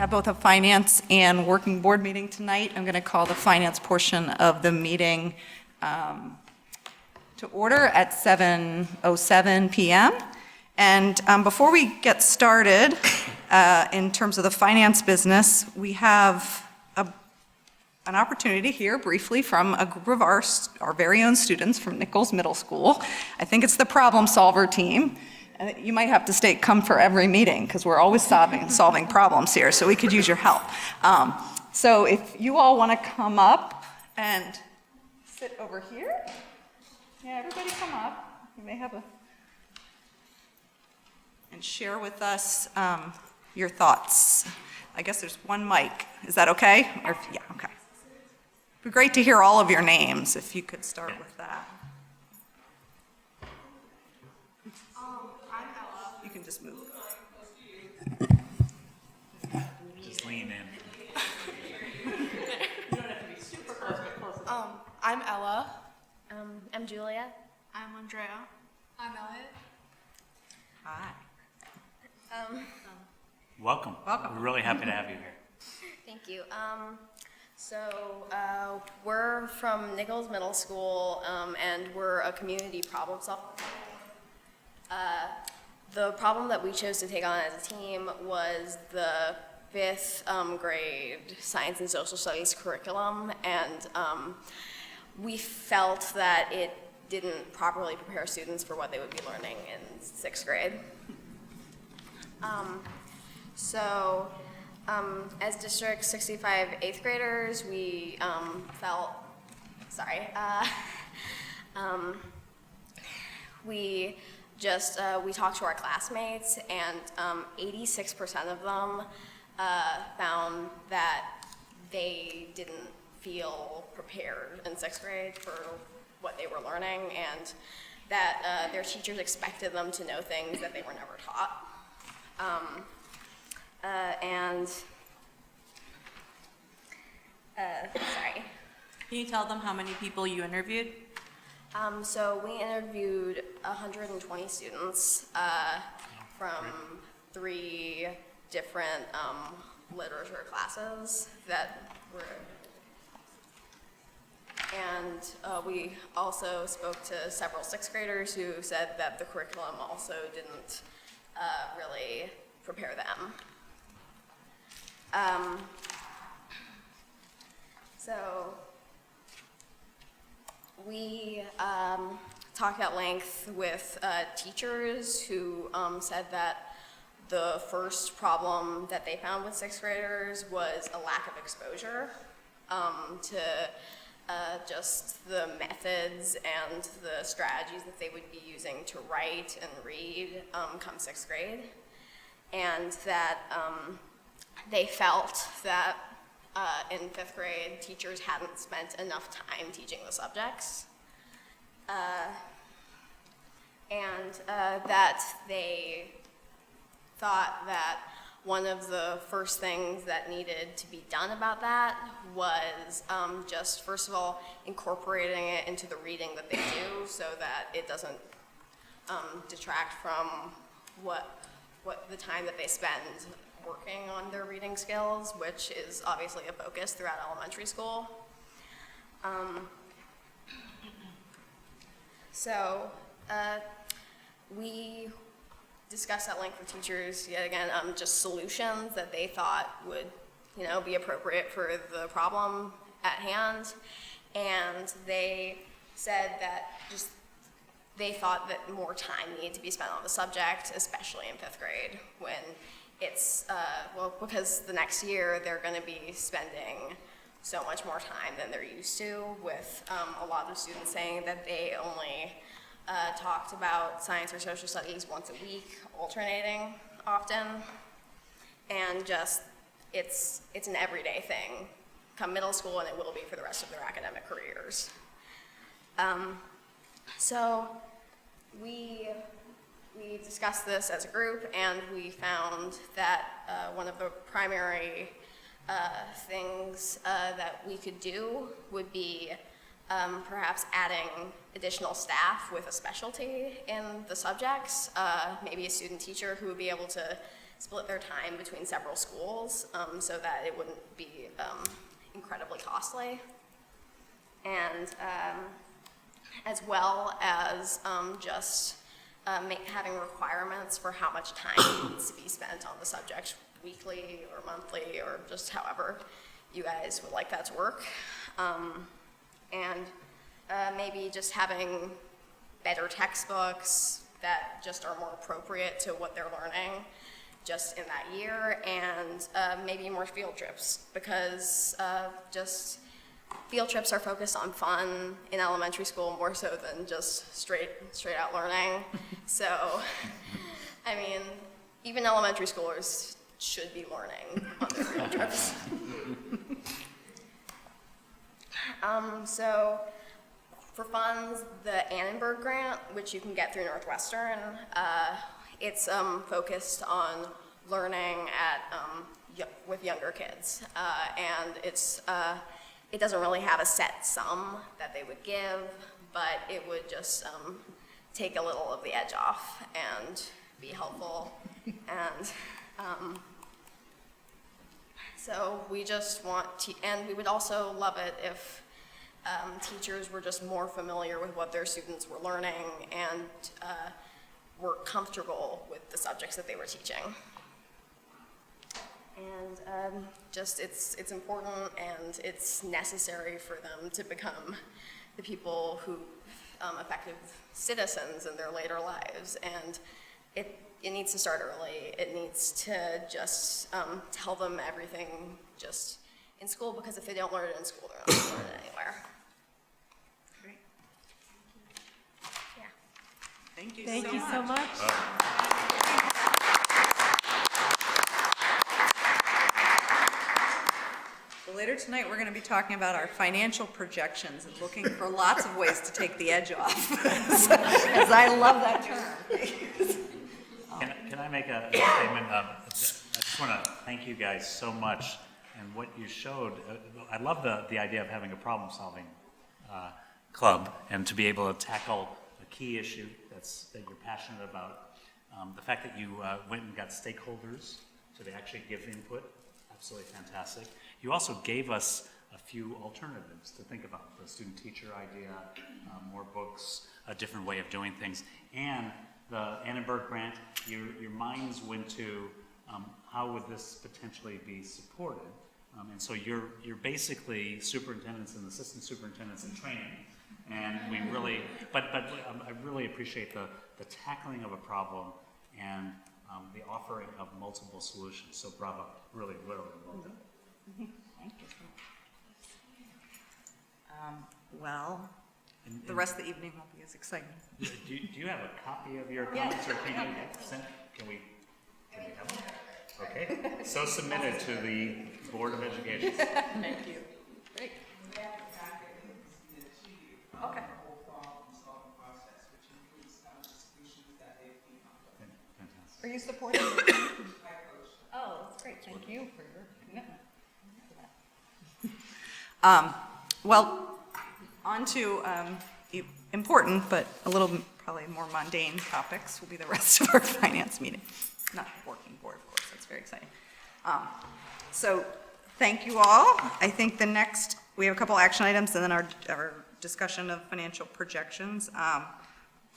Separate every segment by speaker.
Speaker 1: have both a finance and working board meeting tonight. I'm going to call the finance portion of the meeting to order at 7:07 p.m. And before we get started, in terms of the finance business, we have an opportunity here briefly from a group of our very own students from Nichols Middle School. I think it's the problem solver team. And you might have to come for every meeting because we're always solving problems here, so we could use your help. So if you all want to come up and sit over here. Yeah, everybody come up. You may have and share with us your thoughts. I guess there's one mic. Is that okay? Or, yeah, okay. It'd be great to hear all of your names, if you could start with that. I'm Ella. You can just move.
Speaker 2: Just lean in.
Speaker 1: You don't have to be super close, but close enough.
Speaker 3: I'm Ella.
Speaker 4: I'm Julia.
Speaker 3: I'm Andrea. I'm Elliot.
Speaker 1: Hi.
Speaker 2: Welcome.
Speaker 1: Welcome.
Speaker 2: We're really happy to have you here.
Speaker 4: Thank you. We're from Nichols Middle School, and we're a community problem solver. The problem that we chose to take on as a team was the 5th grade science and social studies curriculum, and we felt that it didn't properly prepare students for what they would be learning in 6th grade. As District 65 8th graders, we we talked to our classmates, and 86% of them found that they didn't feel prepared in 6th grade for what they were learning, and that their teachers expected them to know things that they were never taught.
Speaker 3: Can you tell them how many people you interviewed?
Speaker 4: So we interviewed 120 students from 3 different literature classes that were, and we also spoke to several 6th graders who said that the curriculum also didn't really prepare them. We talked at length with teachers who said that the first problem that they found with 6th graders was a lack of exposure to just the methods and the strategies that they would be using to write and read come 6th grade, and that they felt that in 5th grade, teachers hadn't spent enough time teaching the subjects, and that they thought that one of the first things that needed to be done about that was just, first of all, incorporating it into the reading that they do so that it doesn't detract from what the time that they spend working on their reading skills, which is obviously a focus throughout elementary school. We discussed at length with teachers, yet again, just solutions that they thought would, be appropriate for the problem at hand. And they said that they thought that more time needed to be spent on the subject, especially in 5th grade, when it's, because the next year they're going to be spending so much more time than they're used to, with a lot of students saying that they only talked about science or social studies once a week, alternating often, and just it's an everyday thing come middle school, and it will be for the rest of their academic careers. We discussed this as a group, and we found that one of the primary things that we could do would be perhaps adding additional staff with a specialty in the subjects, maybe a student teacher who would be able to split their time between several schools so that it wouldn't be incredibly costly. And as well as just having requirements for how much time needs to be spent on the subject weekly or monthly or just however you guys would like that to work. And maybe just having better textbooks that just are more appropriate to what they're learning just in that year, and maybe more field trips, because just field trips are focused on fun in elementary school more so than just straight out learning. So, I mean, even elementary schoolers should be learning on their field trips. So, for funds, the Annenberg grant, which you can get through Northwestern, it's focused on learning with younger kids, and it doesn't really have a set sum that they would give, but it would just take a little of the edge off and be helpful. And so we just want and we would also love it if teachers were just more familiar with what their students were learning and were comfortable with the subjects that they were teaching. And just it's important and it's necessary for them to become the people who effective citizens in their later lives. And it needs to start early. It needs to just tell them everything just in school, because if they don't learn it in school, they're not going to learn it anywhere.
Speaker 1: Great.
Speaker 4: Yeah.
Speaker 1: Thank you
Speaker 5: Thank
Speaker 1: so
Speaker 5: you
Speaker 1: much.
Speaker 5: so much.
Speaker 1: So later tonight, we're going to be talking about our financial projections and looking for lots of ways to take the edge off, as I love that term.
Speaker 2: Can I make a statement? I just want to thank you guys so much, and what you showed. I love the idea of having a problem-solving club, and to be able to tackle a key issue that you're passionate about. The fact that you went and got stakeholders to actually give input, absolutely fantastic. You also gave us a few alternatives to think about: the student-teacher idea, more books, a different way of doing things, and the Annenberg grant. Your minds went to how would this potentially be supported, and so you're basically superintendents and assistant superintendents in training, and we really, but I really appreciate the tackling of a problem and the offering of multiple solutions. So bravo, really well done.
Speaker 1: Thank you. Well, the rest of the evening won't be as exciting.
Speaker 2: Do you have a copy of your comments, or can you send? Can we have them? Okay. So submitted to the Board of Education.
Speaker 1: Thank you. Great. Okay. Are you supporting? Oh, that's great. Thank you for your commitment. Well, on to important but a little probably more mundane topics will be the rest of our finance meeting. Not working board, of course. That's very exciting. So thank you all. I think we have a couple action items and then our discussion of financial projections.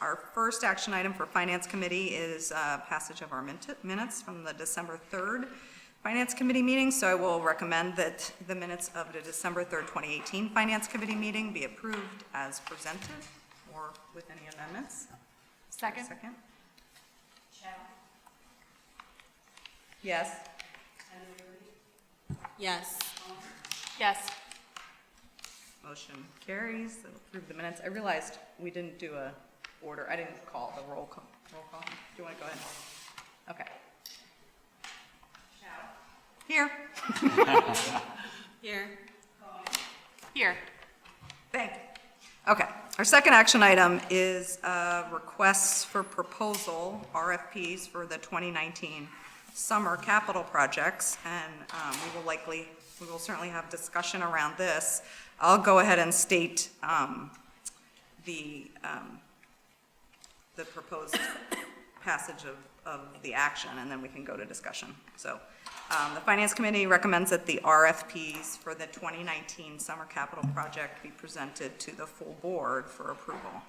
Speaker 1: Our first action item for Finance Committee is passage of our minutes from the December 3rd Finance Committee meeting. So I will recommend that the minutes of the December 3rd, 2018 Finance Committee meeting be approved as presented or with any amendments.
Speaker 5: Second.
Speaker 1: Second. Yes.
Speaker 3: Yes.
Speaker 5: Yes.
Speaker 1: Motion carries. Approve the minutes. I realized we didn't do a order. I didn't call the roll call. Do you want to go ahead? Okay. Here.
Speaker 3: Here.
Speaker 5: Here.
Speaker 1: Thank you. Okay. Our second action item is requests for proposal, RFPs, for the 2019 summer capital projects, and we will certainly have discussion around this. I'll go ahead and state the proposed passage of the action, and then we can go to discussion. So the Finance Committee recommends that the RFPs for the 2019 Summer Capital Project be presented to the full board for approval.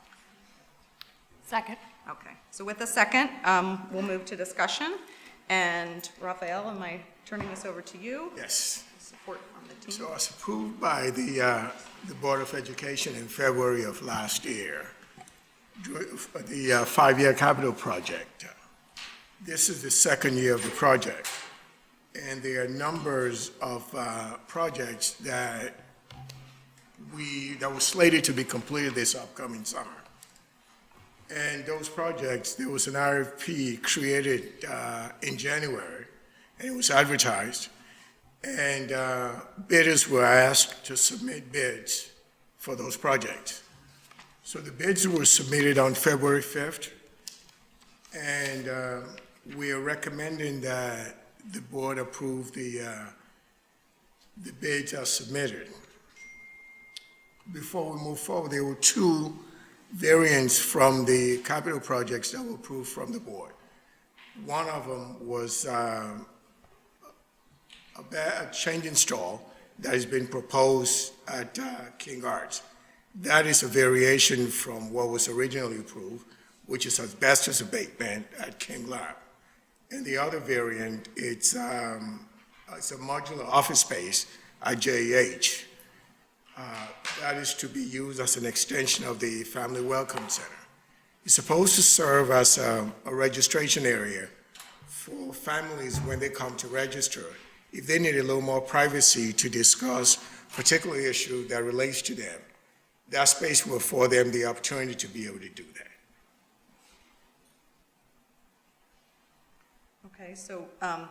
Speaker 5: Second.
Speaker 1: Okay, so with a second, we'll move to discussion. And Raphael, am I turning this over to you?
Speaker 6: Yes.
Speaker 1: Support on the team?
Speaker 6: So it was approved by the Board of Education in February of last year, for the 5-year capital project. This is the second year of the project, and there are numbers of projects that were slated to be completed this upcoming summer. And those projects, there was an RFP created in January, and it was advertised. And bidders were asked to submit bids for those projects. So the bids were submitted on February 5th, and we are recommending that the board approve the bids as submitted. Before we move forward, there were two variants from the capital projects that were approved from the board. One of them was a change in stall that has been proposed at King Arts. That is a variation from what was originally approved, which is asbestos abatement at King Lab. And the other variant, it's a modular office space at JH. That is to be used as an extension of the Family Welcome Center. It's supposed to serve as a registration area for families when they come to register, if they need a little more privacy to discuss particular issue that relates to them. That space will afford them the opportunity to be able to do that.
Speaker 1: Okay, so are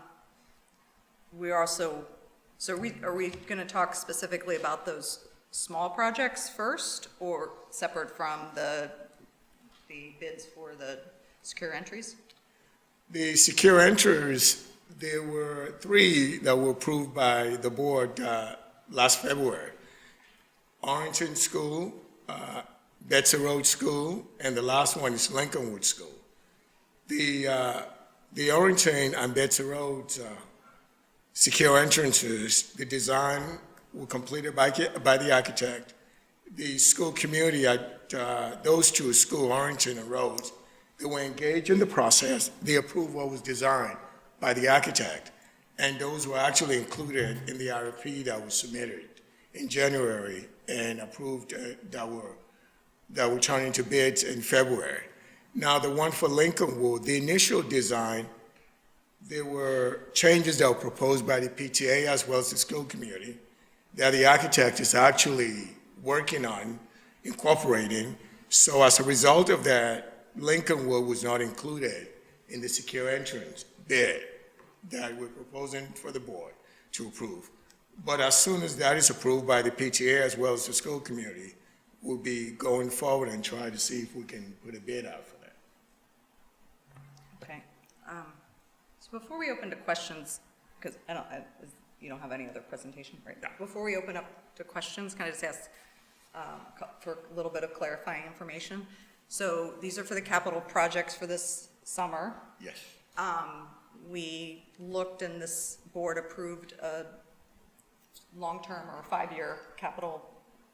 Speaker 1: we going to talk specifically about those small projects first, or separate from the bids for the secure entries?
Speaker 6: The secure entries, there were 3 that were approved by the board last February. Arlington School, Betsy Road School, and the last one is Lincolnwood School. The Arlington and Betsy Road secure entrances, the design were completed by the architect. The school community at those 2 schools, Arlington and Rhodes, they were engaged in the process. The approval was designed by the architect, and those were actually included in the RFP that was submitted in January and approved that were turned into bids in February. Now, the one for Lincolnwood, the initial design, there were changes that were proposed by the PTA as well as the school community that the architect is actually working on incorporating. So as a result of that, Lincolnwood was not included in the secure entrance bid that we're proposing for the board to approve. But as soon as that is approved by the PTA as well as the school community, we'll be going forward and try to see if we can put a bid out for that.
Speaker 1: Okay. So before we open to questions, because you don't have any other presentation, right?
Speaker 6: No.
Speaker 1: Before we open up to questions, can I just ask for a little bit of clarifying information? So these are for the capital projects for this summer.
Speaker 6: Yes.
Speaker 1: We looked and this board approved a long-term or 5-year capital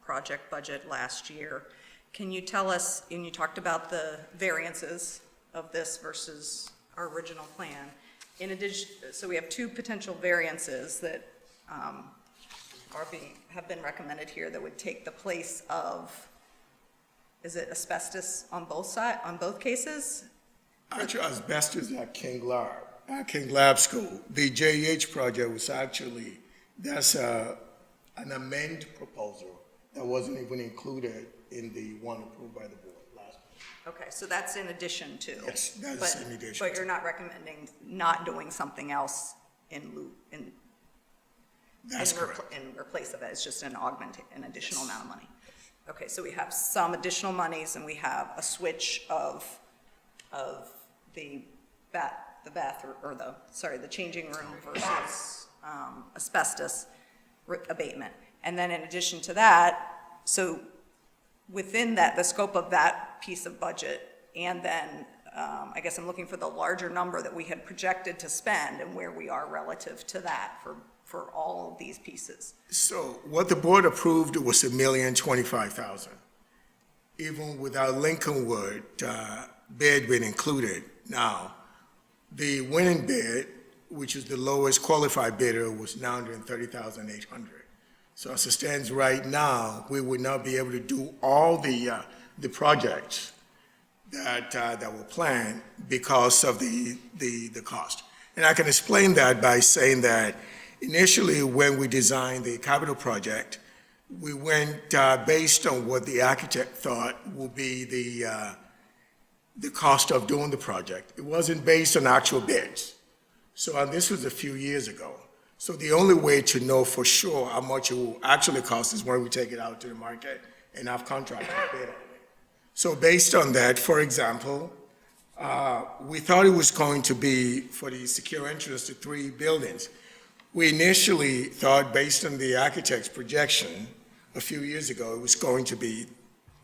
Speaker 1: project budget last year. Can you tell us, and you talked about the variances of this versus our original plan. In addition, so we have 2 potential variances that have been recommended here that would take the place of, is it asbestos on both cases?
Speaker 6: Actually, asbestos at King Lab School. The JH project was actually, that's an amend proposal that wasn't even included in the one approved by the board last year.
Speaker 1: Okay, so that's in addition to?
Speaker 6: Yes, that's in addition
Speaker 1: But
Speaker 6: to.
Speaker 1: you're not recommending not doing something else in
Speaker 6: That's correct.
Speaker 1: in replace of it? It's just an additional amount of money? Okay, so we have some additional monies and we have a switch of the changing room versus asbestos abatement. And then in addition to that, so within that, the scope of that piece of budget, and then I guess I'm looking for the larger number that we had projected to spend and where we are relative to that for all of these pieces.
Speaker 6: So what the board approved was $1,025,000. Even without Lincolnwood bid being included. Now, the winning bid, which is the lowest qualified bidder, was $930,800. So as it stands right now, we would not be able to do all the projects that were planned because of the cost. And I can explain that by saying that initially, when we designed the capital project, we went based on what the architect thought would be the cost of doing the project. It wasn't based on actual bids. So, and this was a few years ago. So the only way to know for sure how much it will actually cost is when we take it out to the market and have contractors bid on it. So based on that, for example, we thought it was going to be for the secure entrance to 3 buildings. We initially thought, based on the architect's projection a few years ago, it was going to be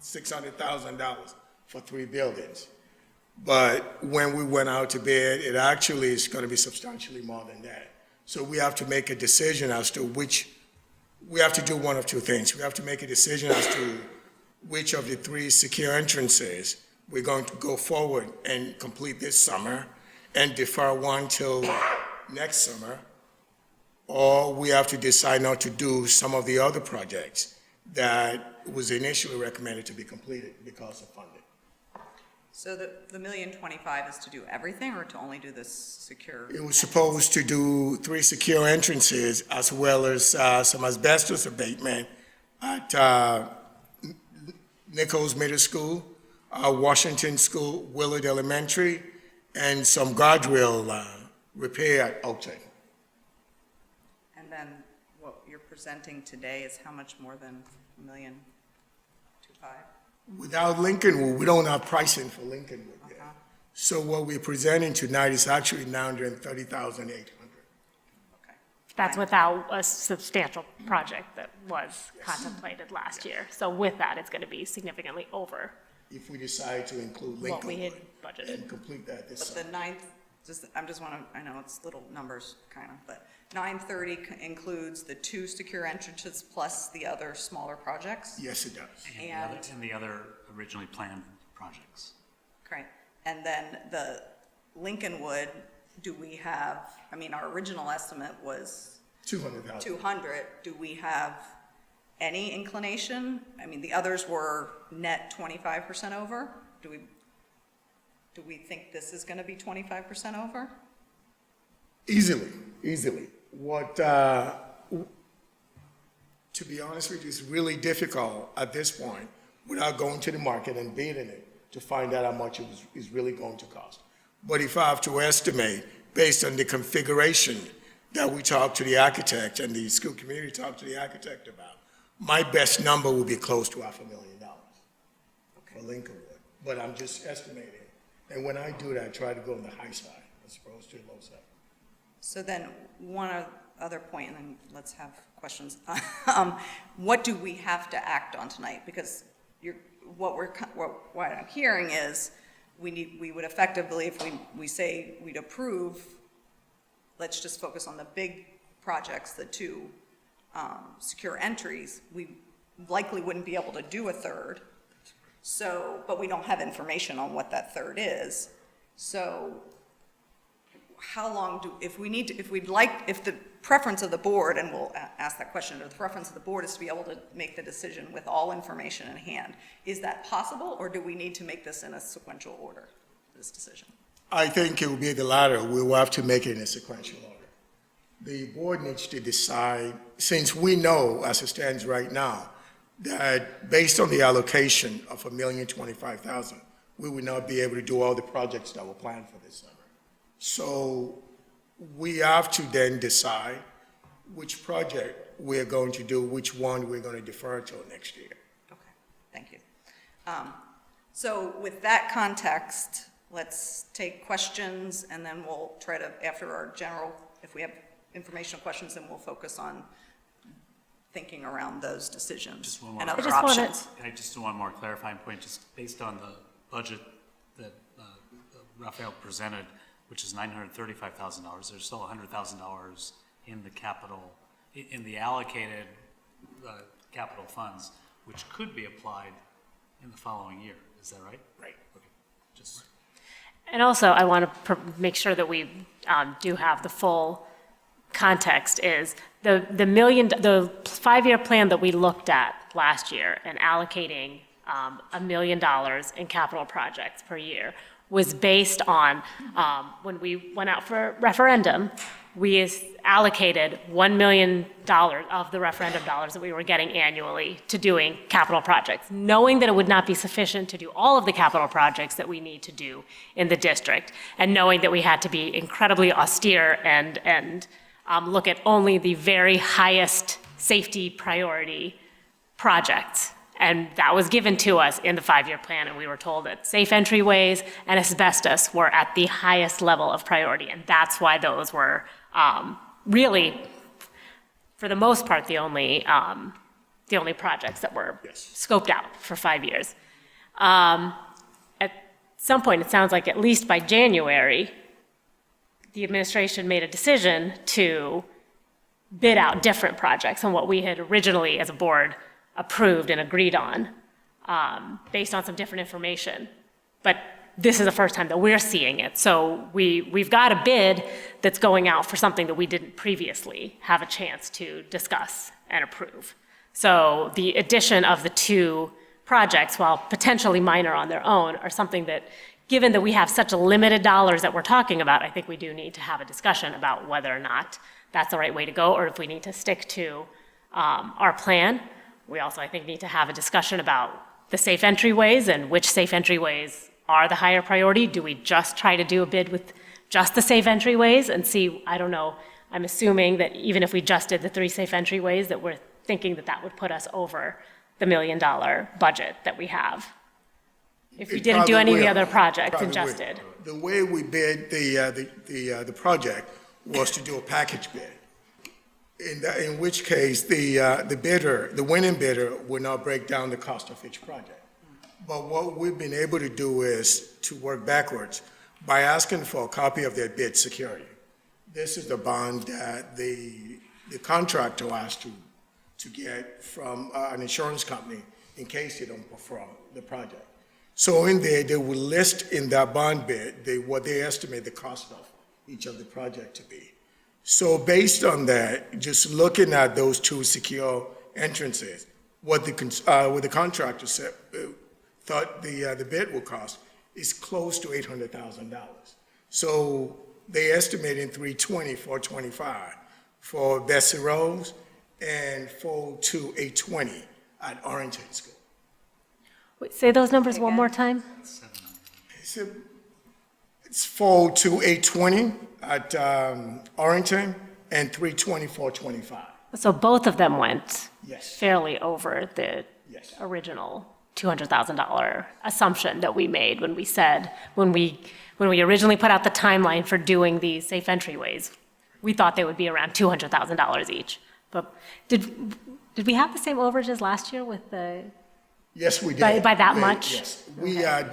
Speaker 6: $600,000 for 3 buildings. But when we went out to bid, it actually is going to be substantially more than that. So we have to make a decision as to we have to do one of two things. We have to make a decision as to which of the 3 secure entrances we're going to go forward and complete this summer and defer one till next summer, or we have to decide not to do some of the other projects that was initially recommended to be completed because of funding.
Speaker 1: So the $1,025,000 is to do everything or to only do this secure?
Speaker 6: It was supposed to do 3 secure entrances as well as some asbestos abatement at Nichols Middle School, Washington School, Willard Elementary, and some guardrail repair at Oakton.
Speaker 1: And then what you're presenting today is how much more than $1,025,000?
Speaker 6: Without Lincolnwood, we don't have pricing for Lincolnwood yet. So what we're presenting tonight is actually $930,800.
Speaker 1: Okay.
Speaker 5: That's without a substantial project that was contemplated last year. So with that, it's going to be significantly over
Speaker 6: If we decide to include
Speaker 5: what we had
Speaker 6: Lincolnwood
Speaker 5: budgeted.
Speaker 6: and complete that this
Speaker 1: But
Speaker 6: summer.
Speaker 1: the ninth, I know it's little numbers kind of, but 930 includes the 2 secure entrances plus the other smaller projects?
Speaker 6: Yes, it does.
Speaker 2: And the other originally planned projects.
Speaker 1: Great. And then the Lincolnwood, do we have, I mean, our original estimate was
Speaker 6: 200,000.
Speaker 1: 200. Do we have any inclination? I mean, the others were net 25% over. Do we think this is going to be 25% over?
Speaker 6: Easily. What, to be honest with you, it's really difficult at this point without going to the market and bidding it to find out how much it is really going to cost. But if I have to estimate based on the configuration that we talked to the architect and the school community talked to the architect about, my best number would be close to $500,000 for Lincolnwood. But I'm just estimating. And when I do that, I try to go on the high side as opposed to the low side.
Speaker 1: So then, one other point, and then let's have questions. What do we have to act on tonight? Because what I'm hearing is, we would effectively, if we say we'd approve, let's just focus on the big projects, the 2 secure entries, we likely wouldn't be able to do a third. So, but we don't have information on what that third is. So how long if the preference of the board, and we'll ask that question, if the preference of the board is to be able to make the decision with all information in hand, is that possible, or do we need to make this in a sequential order, this decision?
Speaker 6: I think it will be the latter. We will have to make it in a sequential order. The board needs to decide, since we know, as it stands right now, that based on the allocation of $1,025,000, we would not be able to do all the projects that were planned for this summer. So we have to then decide which project we're going to do, which one we're going to defer till next year.
Speaker 1: Okay, thank you. So with that context, let's take questions, and then we'll try to, after our general, if we have informational questions, then we'll focus on thinking around those decisions
Speaker 2: Just one more.
Speaker 1: and other
Speaker 5: I just wanna-
Speaker 1: options.
Speaker 2: Can I just do one more clarifying point, just based on the budget that Raphael presented, which is $935,000, there's still $100,000 in the capital, in the allocated capital funds, which could be applied in the following year. Is that right?
Speaker 6: Right.
Speaker 2: Okay. Just.
Speaker 5: And also, I want to make sure that we do have the full context is the five-year plan that we looked at last year and allocating $1 million in capital projects per year was based on, when we went out for referendum, we allocated $1 million of the referendum dollars that we were getting annually to doing capital projects, knowing that it would not be sufficient to do all of the capital projects that we need to do in the district, and knowing that we had to be incredibly austere and look at only the very highest safety priority projects. And that was given to us in the five-year plan, and we were told that safe entryways and asbestos were at the highest level of priority, and that's why those were really, for the most part, the only projects that were scoped out for 5 years. At some point, it sounds like at least by January, the administration made a decision to bid out different projects than what we had originally, as a board, approved and agreed on, based on some different information. But this is the first time that we're seeing it. So we've got a bid that's going out for something that we didn't previously have a chance to discuss and approve. So the addition of the two projects, while potentially minor on their own, are something that, given that we have such a limited dollars that we're talking about, I think we do need to have a discussion about whether or not that's the right way to go, or if we need to stick to our plan. We also, I think, need to have a discussion about the safe entryways and which safe entryways are the higher priority. Do we just try to do a bid with just the safe entryways and see, I don't know, I'm assuming that even if we just did the 3 safe entryways, that we're thinking that that would put us over the $1 million budget that we have. If we didn't do any of the other projects and just did.
Speaker 6: The way we bid the project was to do a package bid. In which case, the winning bidder would not break down the cost of each project. But what we've been able to do is to work backwards by asking for a copy of their bid security. This is the bond that the contractor has to get from an insurance company in case they don't perform the project. So in there, they will list in that bond bid what they estimate the cost of each of the project to be. So based on that, just looking at those 2 secure entrances, what the contractor said, thought the bid would cost is close to $800,000. So they estimated $320, $425 for Bessie Rose and $42820 at Arlington School.
Speaker 5: Wait, say those numbers one more time.
Speaker 6: It's $42820 at Arlington and $320, $425.
Speaker 5: So both of them went
Speaker 6: Yes.
Speaker 5: fairly over the
Speaker 6: Yes.
Speaker 5: original $200,000 assumption that we made when we said, when we originally put out the timeline for doing these safe entryways, we thought they would be around $200,000 each. But did we have the same overages last year with the?
Speaker 6: Yes, we did.
Speaker 5: By that much?
Speaker 6: Yes. We had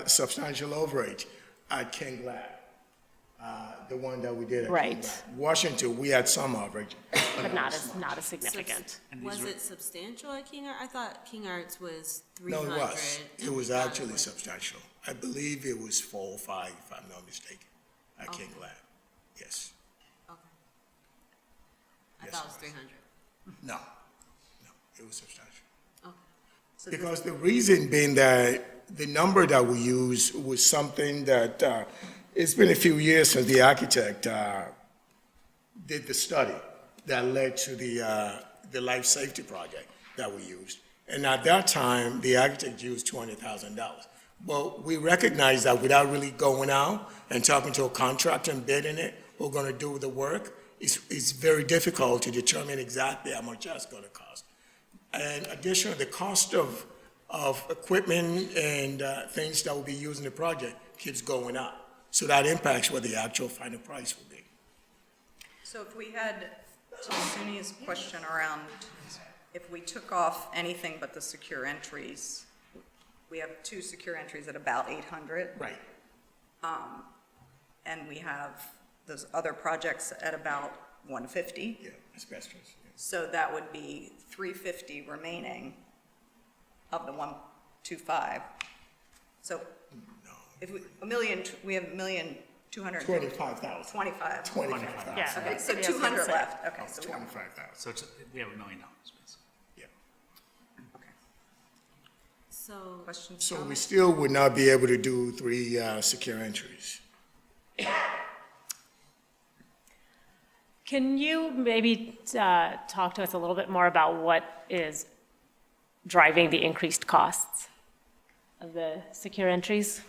Speaker 6: substantial overage at King Lab, the one that we did at King
Speaker 5: Right.
Speaker 6: Lab. Washington, we had some overage.
Speaker 5: But not as significant.
Speaker 3: Was it substantial at King Art? I thought King Arts was
Speaker 6: No,
Speaker 3: 300.
Speaker 6: it was. It was actually substantial. I believe it was 4 or 5, if I'm not mistaken, at King Lab. Yes.
Speaker 3: Okay. I
Speaker 6: Yes,
Speaker 3: thought it was
Speaker 6: it
Speaker 3: 300.
Speaker 6: No, it was substantial.
Speaker 3: Okay.
Speaker 6: Because the reason being that the number that we used was something that, it's been a few years since the architect did the study that led to the life safety project that we used. And at that time, the architect used $200,000. Well, we recognized that without really going out and talking to a contractor and bidding it, we're going to do the work, it's very difficult to determine exactly how much that's going to cost. And additionally, the cost of equipment and things that will be used in the project keeps going up. So that impacts what the actual final price will be.
Speaker 1: So if we had, to Sunia's question around, if we took off anything but the secure entries, we have 2 secure entries at about 800.
Speaker 6: Right.
Speaker 1: And we have those other projects at about 150.
Speaker 6: Yeah, asbestos, yeah.
Speaker 1: So that would be 350 remaining of the 125. So if we, we have 1,200,000.
Speaker 6: 25,000.
Speaker 1: 25.
Speaker 6: 25,000.
Speaker 5: Yeah.
Speaker 1: Okay, so
Speaker 5: Yeah, I was gonna
Speaker 1: 200
Speaker 5: say.
Speaker 1: left, okay, so we don't,
Speaker 6: 25,000,
Speaker 2: So it's, we have $1 million, basically.
Speaker 6: yeah.
Speaker 1: okay.
Speaker 3: So,
Speaker 1: Questions?
Speaker 6: So we
Speaker 1: comments?
Speaker 6: still would not be able to do 3 secure entries.
Speaker 5: Can you maybe talk to us a little bit more about what is driving the increased costs of the secure entries? Is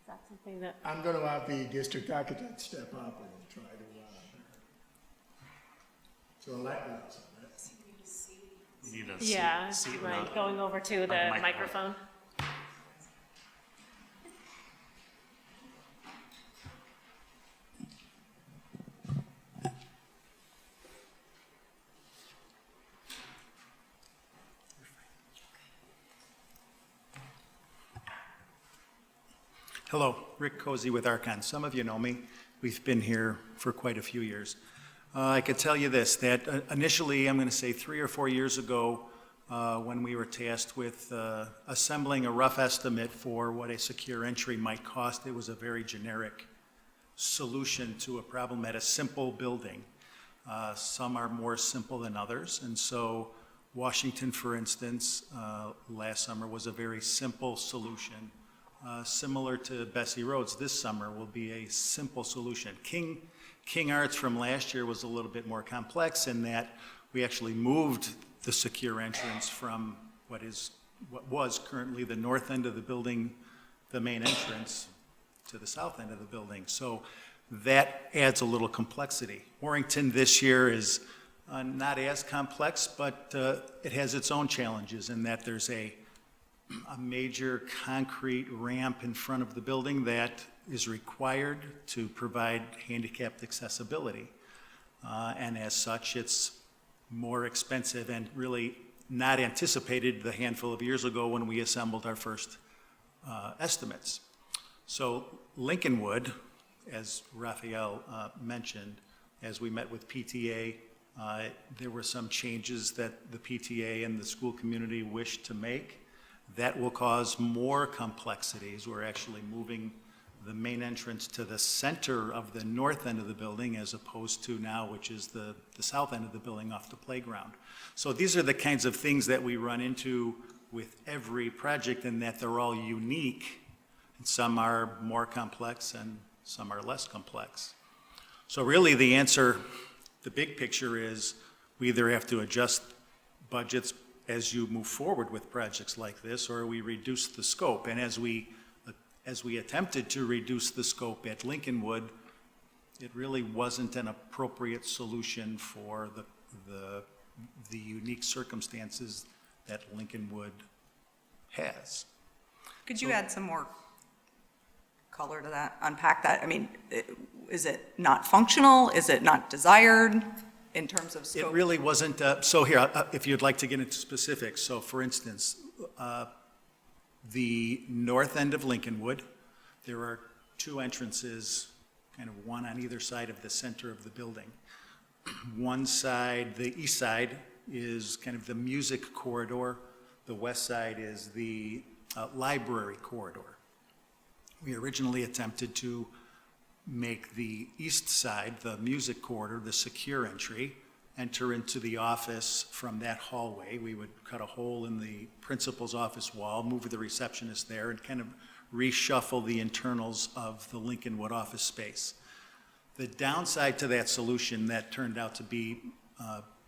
Speaker 5: that something that?
Speaker 6: I'm going to have the district architect step up and try to enlighten us on that.
Speaker 2: You need a
Speaker 5: Yeah,
Speaker 2: seat
Speaker 5: do you
Speaker 2: with
Speaker 5: mind
Speaker 2: a-
Speaker 5: going over to
Speaker 2: a
Speaker 5: the microphone?
Speaker 7: Hello, Rick Cozy with Archon. Some of you know me. We've been here for quite a few years. I could tell you this, that initially, I'm going to say 3 or 4 years ago, when we were tasked with assembling a rough estimate for what a secure entry might cost, it was a very generic solution to a problem at a simple building. Some are more simple than others, and so Washington, for instance, last summer was a very simple solution. Similar to Bessie Rhodes, this summer will be a simple solution. King Arts from last year was a little bit more complex in that we actually moved the secure entrance from what was currently the north end of the building, the main entrance, to the south end of the building. So that adds a little complexity. Warrington this year is not as complex, but it has its own challenges in that there's a major concrete ramp in front of the building that is required to provide handicapped accessibility. And as such, it's more expensive and really not anticipated the handful of years ago when we assembled our first estimates. So Lincolnwood, as Raphael mentioned, as we met with PTA, there were some changes that the PTA and the school community wished to make. That will cause more complexities. We're actually moving the main entrance to the center of the north end of the building as opposed to now, which is the south end of the building off the playground. So these are the kinds of things that we run into with every project in that they're all unique. And some are more complex and some are less complex. So really the answer, the big picture is we either have to adjust budgets as you move forward with projects like this, or we reduce the scope. And as we attempted to reduce the scope at Lincolnwood, it really wasn't an appropriate solution for the unique circumstances that Lincolnwood has.
Speaker 1: Could you add some more color to that, unpack that? I mean, is it not functional? Is it not desired in terms of scope?
Speaker 7: It really wasn't, so here, if you'd like to get into specifics, so for instance, the north end of Lincolnwood, there are 2 entrances, kind of one on either side of the center of the building. One side, the east side, is kind of the music corridor. The west side is the library corridor. We originally attempted to make the east side, the music corridor, the secure entry, enter into the office from that hallway. We would cut a hole in the principal's office wall, move the receptionist there, and kind of reshuffle the internals of the Lincolnwood office space. The downside to that solution that turned out to be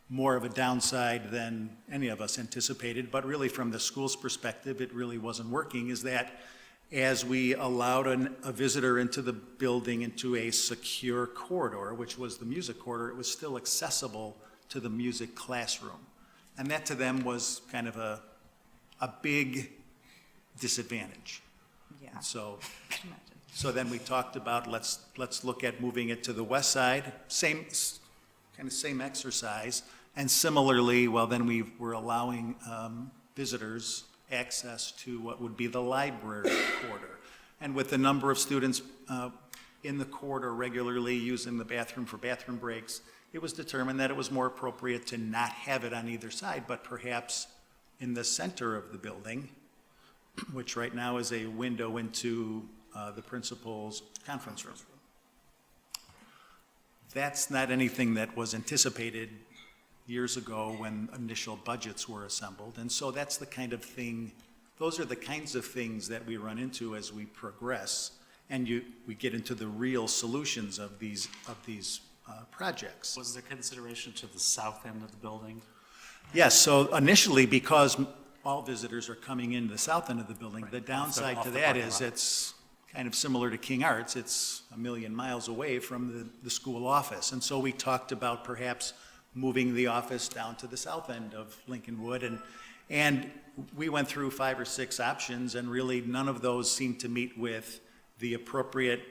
Speaker 7: more of a downside than any of us anticipated, but really from the school's perspective, it really wasn't working, is that as we allowed a visitor into the building into a secure corridor, which was the music corridor, it was still accessible to the music classroom. And that to them was kind of a big disadvantage.
Speaker 1: Yeah.
Speaker 7: So,
Speaker 1: I can imagine.
Speaker 7: so then we talked about let's look at moving it to the west side, same exercise. And similarly, well, then we were allowing visitors access to what would be the library corridor. And with the number of students in the corridor regularly using the bathroom for bathroom breaks, it was determined that it was more appropriate to not have it on either side, but perhaps in the center of the building, which right now is a window into the principal's conference room. That's not anything that was anticipated years ago when initial budgets were assembled. And so that's the kind of thing, those are the kinds of things that we run into as we progress and we get into the real solutions of these projects.
Speaker 2: Was there consideration to the south end of the building?
Speaker 7: Yes, so initially, because all visitors are coming into the south end of the building, the downside
Speaker 2: Off
Speaker 7: to
Speaker 2: the
Speaker 7: that
Speaker 2: parking
Speaker 7: is
Speaker 2: lot.
Speaker 7: it's kind of similar to King Arts. It's a million miles away from the school office. And so we talked about perhaps moving the office down to the south end of Lincolnwood. And we went through 5 or 6 options, and really none of those seemed to meet with the appropriate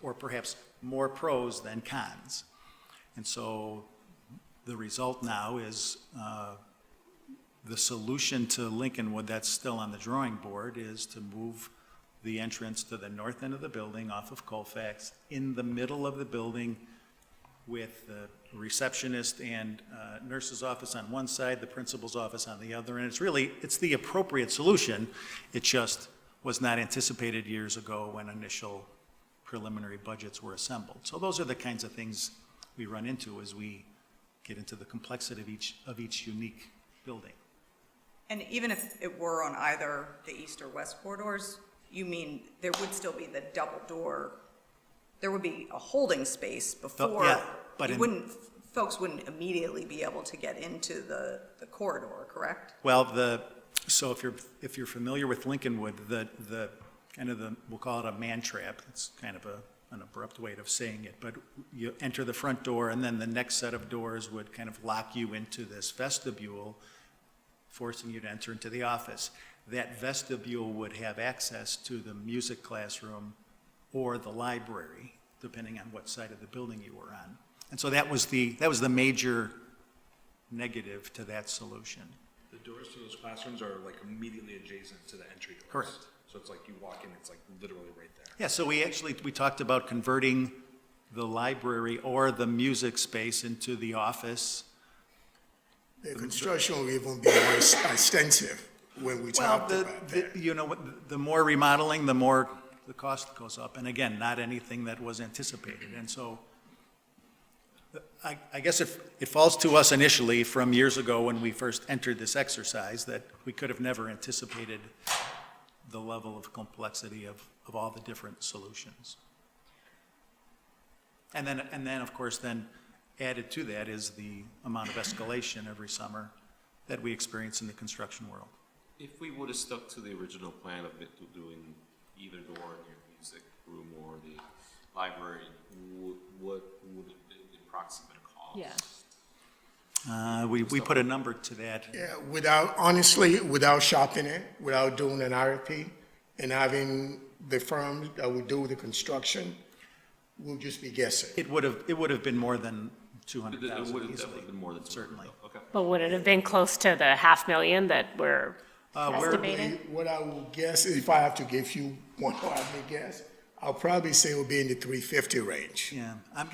Speaker 7: or perhaps more pros than cons. And so the result now is the solution to Lincolnwood that's still on the drawing board is to move the entrance to the north end of the building off of Colfax in the middle of the building with the receptionist and nurse's office on one side, the principal's office on the other. And it's the appropriate solution. It just was not anticipated years ago when initial preliminary budgets were assembled. So those are the kinds of things we run into as we get into the complexity of each unique building.
Speaker 1: And even if it were on either the east or west corridors, you mean there would still be the double door, there would be a holding space before,
Speaker 7: yeah, but
Speaker 1: folks wouldn't immediately be able to get into the corridor, correct?
Speaker 7: Well, so if you're familiar with Lincolnwood, the we'll call it a man trap. It's kind of an abrupt way of saying it, but you enter the front door and then the next set of doors would kind of lock you into this vestibule, forcing you to enter into the office. That vestibule would have access to the music classroom or the library, depending on what side of the building you were on. And so that was the major negative to that solution.
Speaker 8: The doors to those classrooms are like immediately adjacent to the entry doors.
Speaker 7: Correct.
Speaker 8: So it's like you walk in, it's like literally right there.
Speaker 7: Yeah, so we talked about converting the library or the music space into the office.
Speaker 6: The construction will even be more extensive when we talked about that.
Speaker 7: You know, the more remodeling, the more the cost goes up. And again, not anything that was anticipated. And so I guess if it falls to us initially from years ago when we first entered this exercise that we could have never anticipated the level of complexity of all the different solutions. And then of course, then added to that is the amount of escalation every summer that we experience in the construction world.
Speaker 9: If we would have stuck to the original plan of it doing either door in your music room or the library, what would have been the approximate cost?
Speaker 5: Yeah.
Speaker 7: We put a number to that.
Speaker 6: Yeah, without shopping it, without doing an RFP, and having the firm that would do the construction, we'll just be guessing.
Speaker 7: It would have been more than
Speaker 9: It
Speaker 7: 200,000
Speaker 9: would have
Speaker 7: easily.
Speaker 9: definitely been more than 200,
Speaker 7: Certainly.
Speaker 9: though. Okay.
Speaker 5: But would it have been close to the 500,000 that we're
Speaker 7: We're-
Speaker 5: estimating?
Speaker 6: What I will guess, if I have to give you one hard guess, I'll probably say it will be in the 350 range.
Speaker 7: Yeah, I'm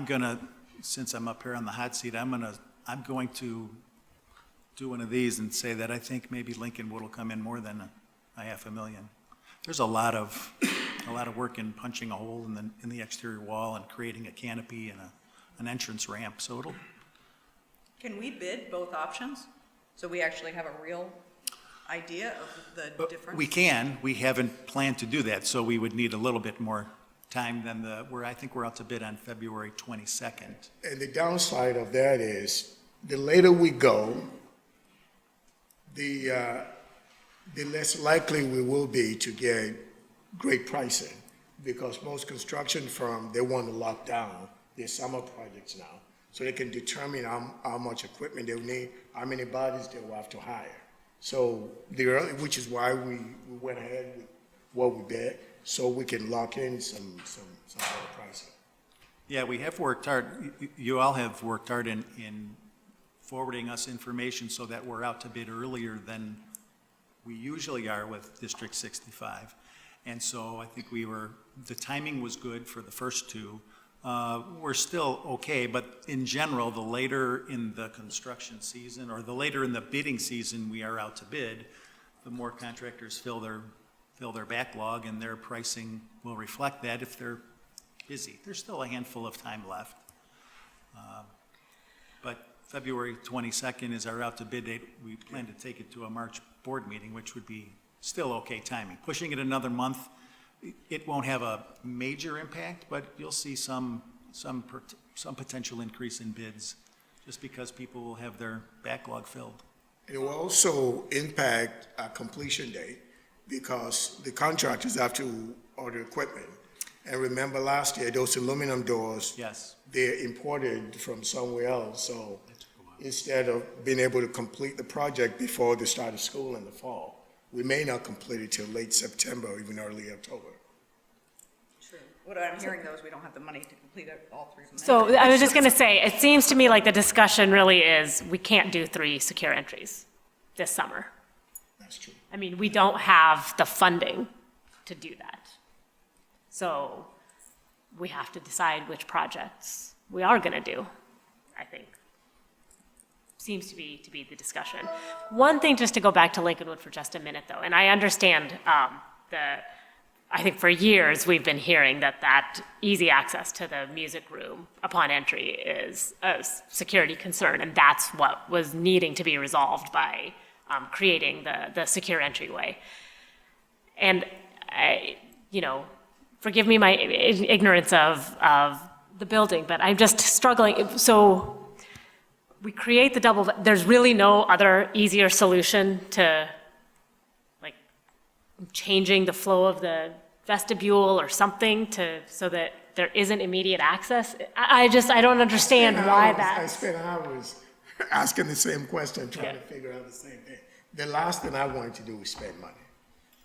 Speaker 7: gonna, since I'm up here on the hot seat, I'm going to do one of these and say that I think maybe Lincolnwood will come in more than a $500,000. There's a lot of work in punching a hole in the exterior wall and creating a canopy and an entrance ramp, so it'll.
Speaker 1: Can we bid both options? So we actually have a real idea of the difference?
Speaker 7: We haven't planned to do that, so we would need a little bit more time than I think we're out to bid on February 22nd.
Speaker 6: And the downside of that is, the later we go, the less likely we will be to get great pricing, because most construction firms, they want to lock down their summer projects now, so they can determine how much equipment they'll need, how many bodies they will have to hire. So which is why we went ahead with what we bid, so we can lock in some better pricing.
Speaker 7: Yeah, we have worked hard, you all have worked hard in forwarding us information so that we're out to bid earlier than we usually are with District 65. And so I think the timing was good for the first two. We're still okay, but in general, the later in the construction season, or the later in the bidding season we are out to bid, the more contractors fill their backlog, and their pricing will reflect that if they're busy. There's still a handful of time left. But February 22nd is our out to bid date. We plan to take it to a March board meeting, which would be still okay timing. Pushing it another month, it won't have a major impact, but you'll see some potential increase in bids, just because people will have their backlog filled.
Speaker 6: It will also impact our completion date because the contractors have to order equipment. And remember last year, those aluminum doors,
Speaker 7: Yes.
Speaker 6: they're imported from somewhere else. So instead of being able to complete the project before the start of school in the fall, we may not complete it till late September or even early October.
Speaker 1: What I'm hearing, though, is we don't have the money to complete all three of them.
Speaker 5: So I was just going to say, it seems to me like the discussion really is, we can't do 3 secure entries this summer.
Speaker 6: That's true.
Speaker 5: I mean, we don't have the funding to do that. So we have to decide which projects we are going to do, I think. Seems to be the discussion. One thing, just to go back to Lincolnwood for just a minute, though, and I understand I think for years we've been hearing that easy access to the music room upon entry is a security concern, and that's what was needing to be resolved by creating the secure entryway. And forgive me my ignorance of the building, but I'm just struggling. So we create the double, there's really no other easier solution to like changing the flow of the vestibule or something so that there isn't immediate access? I don't understand why that.
Speaker 6: I spent hours asking the same question, trying to figure out the same thing. The last thing I wanted to do was spend money.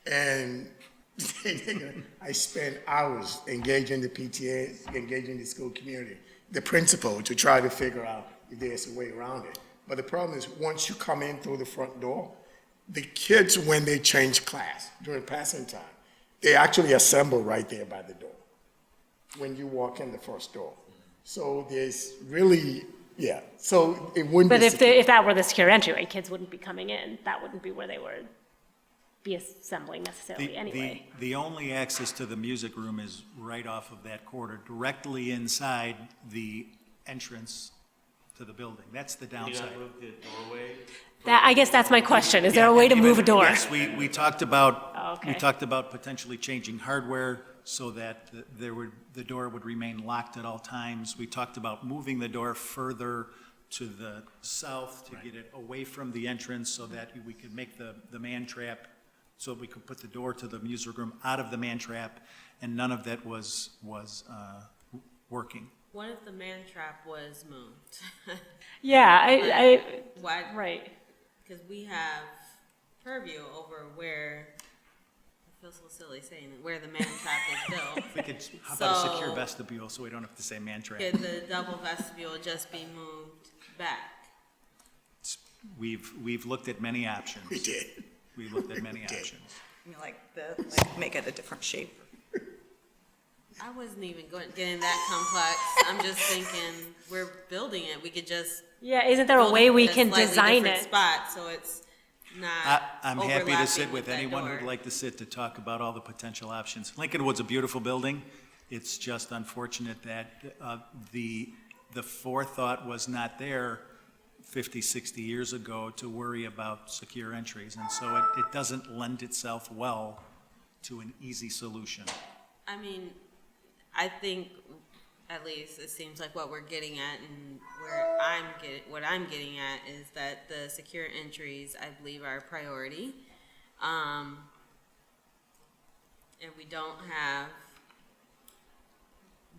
Speaker 6: And I spent hours engaging the PTA, engaging the school community, the principal, to try to figure out if there's a way around it. But the problem is, once you come in through the front door, the kids, when they change class during passing time, they actually assemble right there by the door when you walk in the first door. So there's really, so it wouldn't
Speaker 5: But
Speaker 6: be.
Speaker 5: if that were the secure entryway, kids wouldn't be coming in. That wouldn't be where they would be assembling necessarily anyway.
Speaker 7: The only access to the music room is right off of that corridor, directly inside the entrance to the building. That's the downside.
Speaker 9: move the doorway?
Speaker 5: I guess that's my question. Is there a way to move a door?
Speaker 7: Yes, we talked about,
Speaker 5: Oh, okay.
Speaker 7: we talked about potentially changing hardware so that the door would remain locked at all times. We talked about moving the door further to the south to get it away from the entrance so that we could make the man trap, so we could put the door to the music room out of the man trap, and none of that was working.
Speaker 3: What if the man trap was moved?
Speaker 5: Yeah,
Speaker 3: Why?
Speaker 5: right.
Speaker 3: Because we have purview over where, I feel so silly saying it, where the man trap is built.
Speaker 7: We could, how about a secure
Speaker 3: So-
Speaker 7: vestibule so we don't have to say man trap?
Speaker 3: Could the double vestibule just be moved back?
Speaker 7: We've looked at many options.
Speaker 6: We did.
Speaker 7: We looked at many options.
Speaker 1: Make it a different shape.
Speaker 3: I wasn't even getting that complex. I'm just thinking, we're building it, we could just.
Speaker 5: Yeah, isn't there a
Speaker 3: build
Speaker 5: way
Speaker 3: it
Speaker 5: we
Speaker 3: in a
Speaker 5: can
Speaker 3: slightly
Speaker 5: design
Speaker 3: different
Speaker 5: it?
Speaker 3: Spot, so it's not
Speaker 7: I'm happy to sit
Speaker 3: overlapping
Speaker 7: with
Speaker 3: that
Speaker 7: anyone
Speaker 3: door.
Speaker 7: who'd like to sit to talk about all the potential options. Lincolnwood's a beautiful building. It's just unfortunate that the forethought was not there 50, 60 years ago to worry about secure entries. And so it doesn't lend itself well to an easy solution.
Speaker 3: I mean, I think, at least, it seems like what we're getting at and what I'm getting at is that the secure entries, I believe, are a priority. And we don't have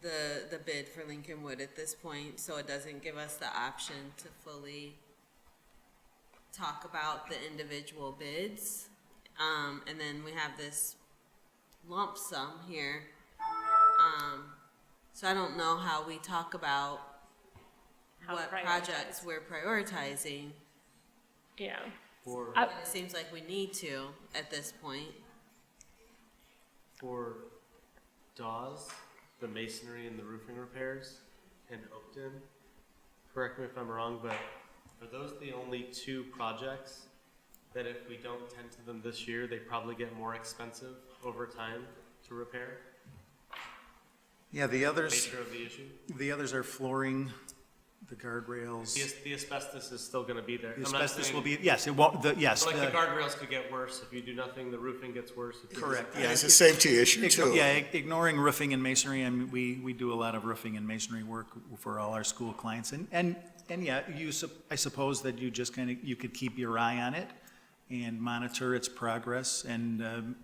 Speaker 3: the bid for Lincolnwood at this point, so it doesn't give us the option to fully talk about the individual bids. And then we have this lump sum here. So I don't know how we talk about
Speaker 5: How
Speaker 3: what
Speaker 5: prioritize.
Speaker 3: projects we're prioritizing.
Speaker 5: Yeah.
Speaker 3: It seems like we need to at this point.
Speaker 10: For Dawes, the masonry and the roofing repairs, and Oakton, correct me if I'm wrong, but are those the only two projects that if we don't tend to them this year, they probably get more expensive over time to repair?
Speaker 7: Yeah, the others,
Speaker 10: Nature of the issue?
Speaker 7: the others are flooring, the guardrails.
Speaker 10: The asbestos is still gonna be there.
Speaker 7: The
Speaker 10: I'm not
Speaker 7: asbestos
Speaker 10: saying-
Speaker 7: will be, yes, it won't, yes.
Speaker 10: Like the guardrails could get worse if you do nothing, the roofing gets worse. If you do
Speaker 7: Correct,
Speaker 10: something.
Speaker 7: yeah.
Speaker 6: It's a safety issue too.
Speaker 7: Yeah, ignoring roofing and masonry, and we do a lot of roofing and masonry work for all our school clients. And yeah, I suppose that you just kind of, you could keep your eye on it and monitor its progress and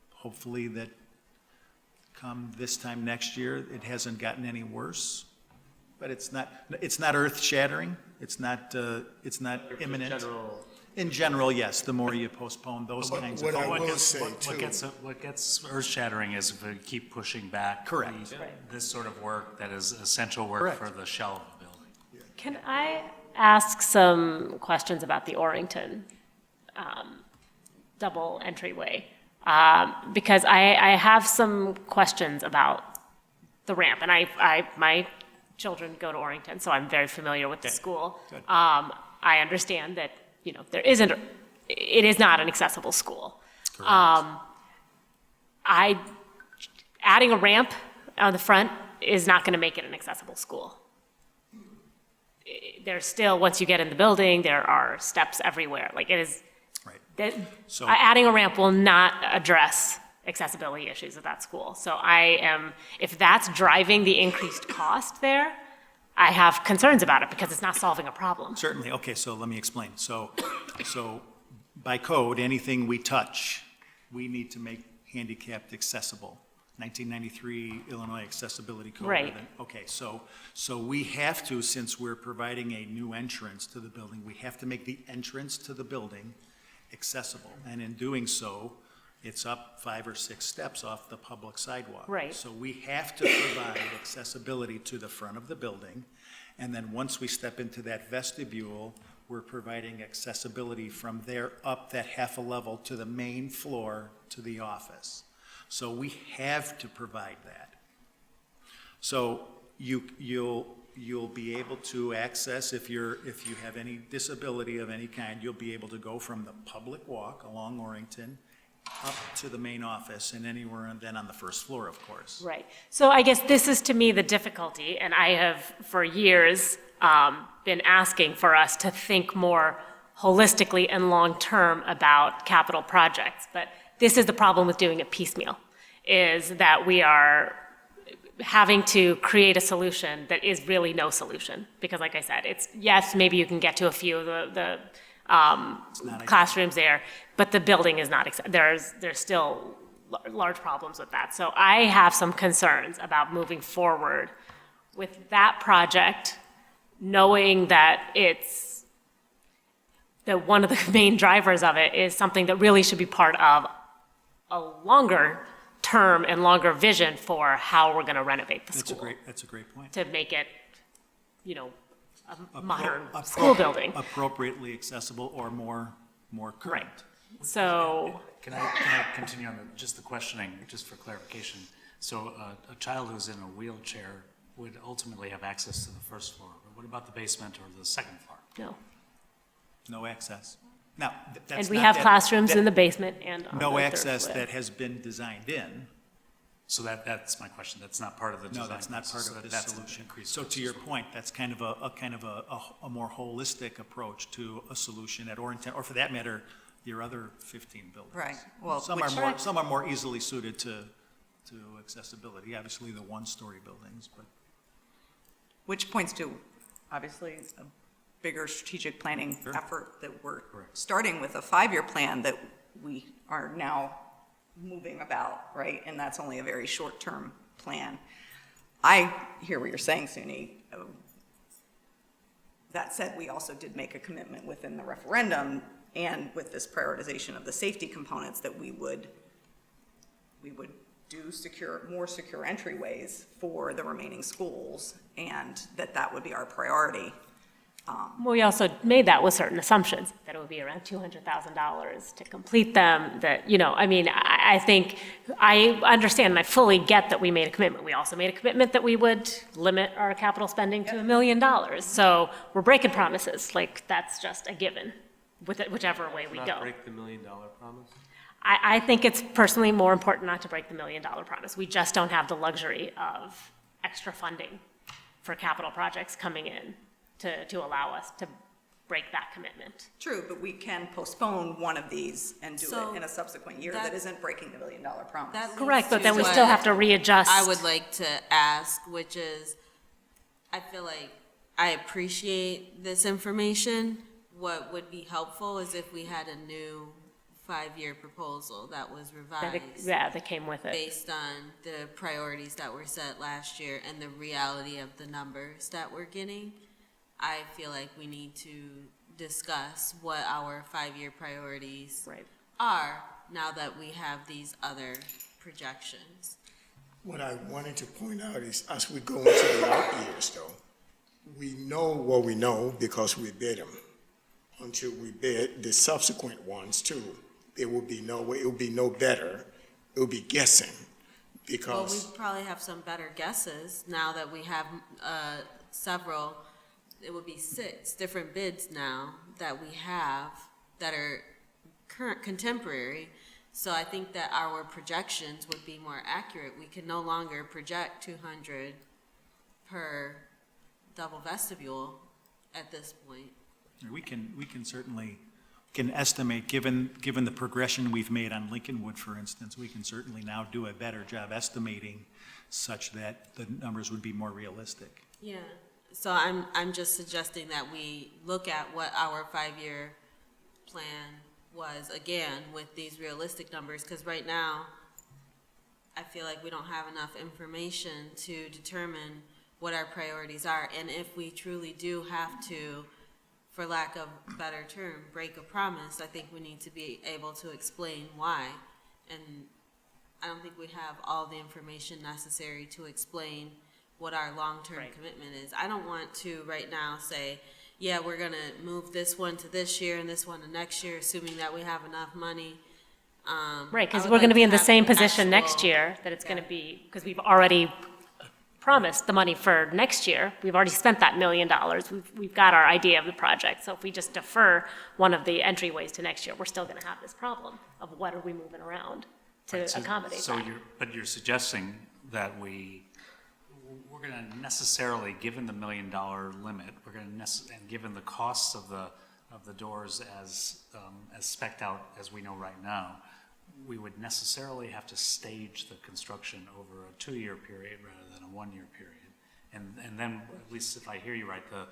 Speaker 7: hopefully that come this time next year, it hasn't gotten any worse. But it's not earth shattering. It's not imminent.
Speaker 10: General,
Speaker 7: In general, yes, the more you postpone those kinds of
Speaker 6: What I
Speaker 7: things.
Speaker 6: will say too,
Speaker 2: What gets earth-shattering is if we keep pushing back.
Speaker 7: Correct.
Speaker 2: This sort of work that is essential work
Speaker 7: Correct.
Speaker 2: for the shell of the building.
Speaker 5: Can I ask some questions about the Orrington double entryway? Because I have some questions about the ramp, and my children go to Orrington, so I'm very familiar with the school.
Speaker 7: Good.
Speaker 5: I understand that, it is not an accessible school. Adding a ramp on the front is not going to make it an accessible school. There's still, once you get in the building, there are steps everywhere. Like it is,
Speaker 7: Right. So-
Speaker 5: adding a ramp will not address accessibility issues at that school. So if that's driving the increased cost there, I have concerns about it because it's not solving a problem.
Speaker 7: Certainly, okay, so let me explain. So by code, anything we touch, we need to make handicapped accessible. 1993 Illinois Accessibility Code.
Speaker 5: Right.
Speaker 7: Okay, so we have to, since we're providing a new entrance to the building, we have to make the entrance to the building accessible. And in doing so, it's up 5 or 6 steps off the public sidewalk.
Speaker 5: Right.
Speaker 7: So we have to provide accessibility to the front of the building. And then once we step into that vestibule, we're providing accessibility from there up that half a level to the main floor to the office. So we have to provide that. So you'll be able to access, if you have any disability of any kind, you'll be able to go from the public walk along Orrington up to the main office and anywhere and then on the first floor, of course.
Speaker 5: Right. So I guess this is to me the difficulty, and I have for years been asking for us to think more holistically and long-term about capital projects. But this is the problem with doing it piecemeal, is that we are having to create a solution that is really no solution. Because like I said, it's, yes, maybe you can get to a few of the classrooms there, but the building is not, there's still large problems with that. So I have some concerns about moving forward with that project, knowing that that one of the main drivers of it is something that really should be part of a longer term and longer vision for how we're going to renovate the school.
Speaker 7: That's a great point.
Speaker 5: To make it, a modern school building.
Speaker 7: Appropriately accessible or more current.
Speaker 5: Right. So,
Speaker 2: Can I continue on just the questioning, just for clarification? So a child who's in a wheelchair would ultimately have access to the first floor, but what about the basement or the second floor?
Speaker 5: no.
Speaker 7: No access. Now, that's
Speaker 5: And we
Speaker 7: not
Speaker 5: have
Speaker 7: that-
Speaker 5: classrooms
Speaker 7: that-
Speaker 5: in the basement and on the
Speaker 7: No
Speaker 5: third
Speaker 7: access
Speaker 5: floor.
Speaker 7: that has been designed in.
Speaker 2: So that's my question, that's not part of the design?
Speaker 7: No, that's not part
Speaker 2: process,
Speaker 7: of
Speaker 2: so
Speaker 7: this
Speaker 2: that's an
Speaker 7: solution.
Speaker 2: increased
Speaker 7: So
Speaker 2: cost
Speaker 7: to your
Speaker 2: as well.
Speaker 7: point, that's kind of a more holistic approach to a solution at Orrington, or for that matter, your other 15 buildings.
Speaker 1: Right, well,
Speaker 7: Some
Speaker 1: which-
Speaker 7: are more easily suited to accessibility, obviously the one-story buildings, but.
Speaker 1: which points to, obviously, a bigger strategic planning effort that we're starting with a 5-year plan that we are now moving about, right? And that's only a very short-term plan. I hear what you're saying, Suni. That said, we also did make a commitment within the referendum and with this prioritization of the safety components that we would do more secure entryways for the remaining schools, and that would be our priority.
Speaker 5: We also made that with certain assumptions, that it would be around $200,000 to complete them, that, I think, I understand and I fully get that we made a commitment. We also made a commitment that we would limit our capital spending to $1 million. So we're breaking promises, like, that's just a given, with it, whichever way we
Speaker 10: Not
Speaker 5: go.
Speaker 10: break the $1 million promise?
Speaker 5: I think it's personally more important not to break the $1 million promise. We just don't have the luxury of extra funding for capital projects coming in to allow us to break that commitment.
Speaker 1: True, but we can postpone one of these and do
Speaker 3: So
Speaker 1: it in a subsequent year
Speaker 3: that-
Speaker 1: that isn't breaking the $1 million promise.
Speaker 3: That leads
Speaker 5: Correct, but
Speaker 3: to
Speaker 5: then we
Speaker 3: what
Speaker 5: still have to readjust.
Speaker 3: I would like to ask, which is, I feel like I appreciate this information. What would be helpful is if we had a new 5-year proposal that was revised
Speaker 5: that came with it.
Speaker 3: based on the priorities that were set last year and the reality of the numbers that we're getting. I feel like we need to discuss what our 5-year priorities
Speaker 5: Right.
Speaker 3: are now that we have these other projections.
Speaker 6: What I wanted to point out is, as we go into the out years, though, we know what we know because we bid them. Until we bid the subsequent ones too, there will be no way, it will be no better. It will be guessing,
Speaker 3: Well,
Speaker 6: because
Speaker 3: we probably have some better guesses now that we have several, it would be 6 different bids now that we have that are current, contemporary. So I think that our projections would be more accurate. We can no longer project 200 per double vestibule at this point.
Speaker 7: We can certainly, can estimate, given the progression we've made on Lincolnwood, for instance, we can certainly now do a better job estimating such that the numbers would be more realistic.
Speaker 3: Yeah, so I'm just suggesting that we look at what our 5-year plan was, again, with these realistic numbers, because right now, I feel like we don't have enough information to determine what our priorities are, and if we truly do have to, for lack of a better term, break a promise, I think we need to be able to explain why, and I don't think we have all the information necessary to explain what our long-term
Speaker 5: Right.
Speaker 3: commitment is. I don't want to right now say, yeah, we're gonna move this one to this year and this one to next year, assuming that we have enough money.
Speaker 5: Right, because
Speaker 3: I would
Speaker 5: we're going
Speaker 3: like
Speaker 5: to be in the
Speaker 3: have
Speaker 5: same
Speaker 3: an
Speaker 5: position next
Speaker 3: actual-
Speaker 5: year, that it's going
Speaker 3: Yeah.
Speaker 5: to be, because we've already promised the money for next year. We've already spent that $1 million. We've got our idea of the project. So if we just defer one of the entryways to next year, we're still going to have this problem of what are we moving around to
Speaker 2: Right, so-
Speaker 5: accommodate
Speaker 2: So
Speaker 5: that.
Speaker 2: you're suggesting that we're gonna necessarily, given the $1 million limit, we're gonna and given the costs of the doors as spec'd out as we know right now, we would necessarily have to stage the construction over a 2-year period rather than a 1-year period. And then, at least if I hear you right, the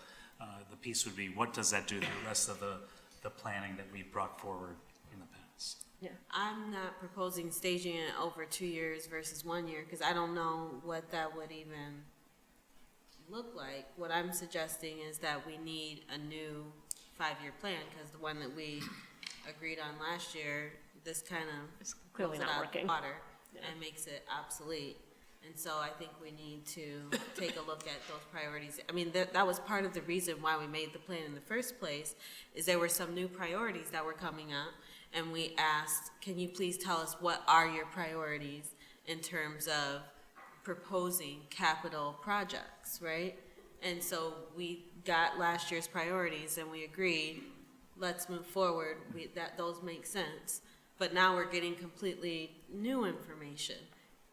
Speaker 2: piece would be, what does that do to the rest of the planning that we brought forward in the past?
Speaker 3: I'm not proposing staging it over 2 years versus 1 year, because I don't know what that would even look like. What I'm suggesting is that we need a new 5-year plan, because the one that we agreed on last year, this kind of
Speaker 5: It's clearly
Speaker 3: blows it
Speaker 5: not
Speaker 3: out of the
Speaker 5: working.
Speaker 3: water and makes it obsolete. And so I think we need to take a look at those priorities. I mean, that was part of the reason why we made the plan in the first place, is there were some new priorities that were coming up, and we asked, can you please tell us what are your priorities in terms of proposing capital projects, right? And so we got last year's priorities and we agreed, let's move forward, those make sense. But now we're getting completely new information.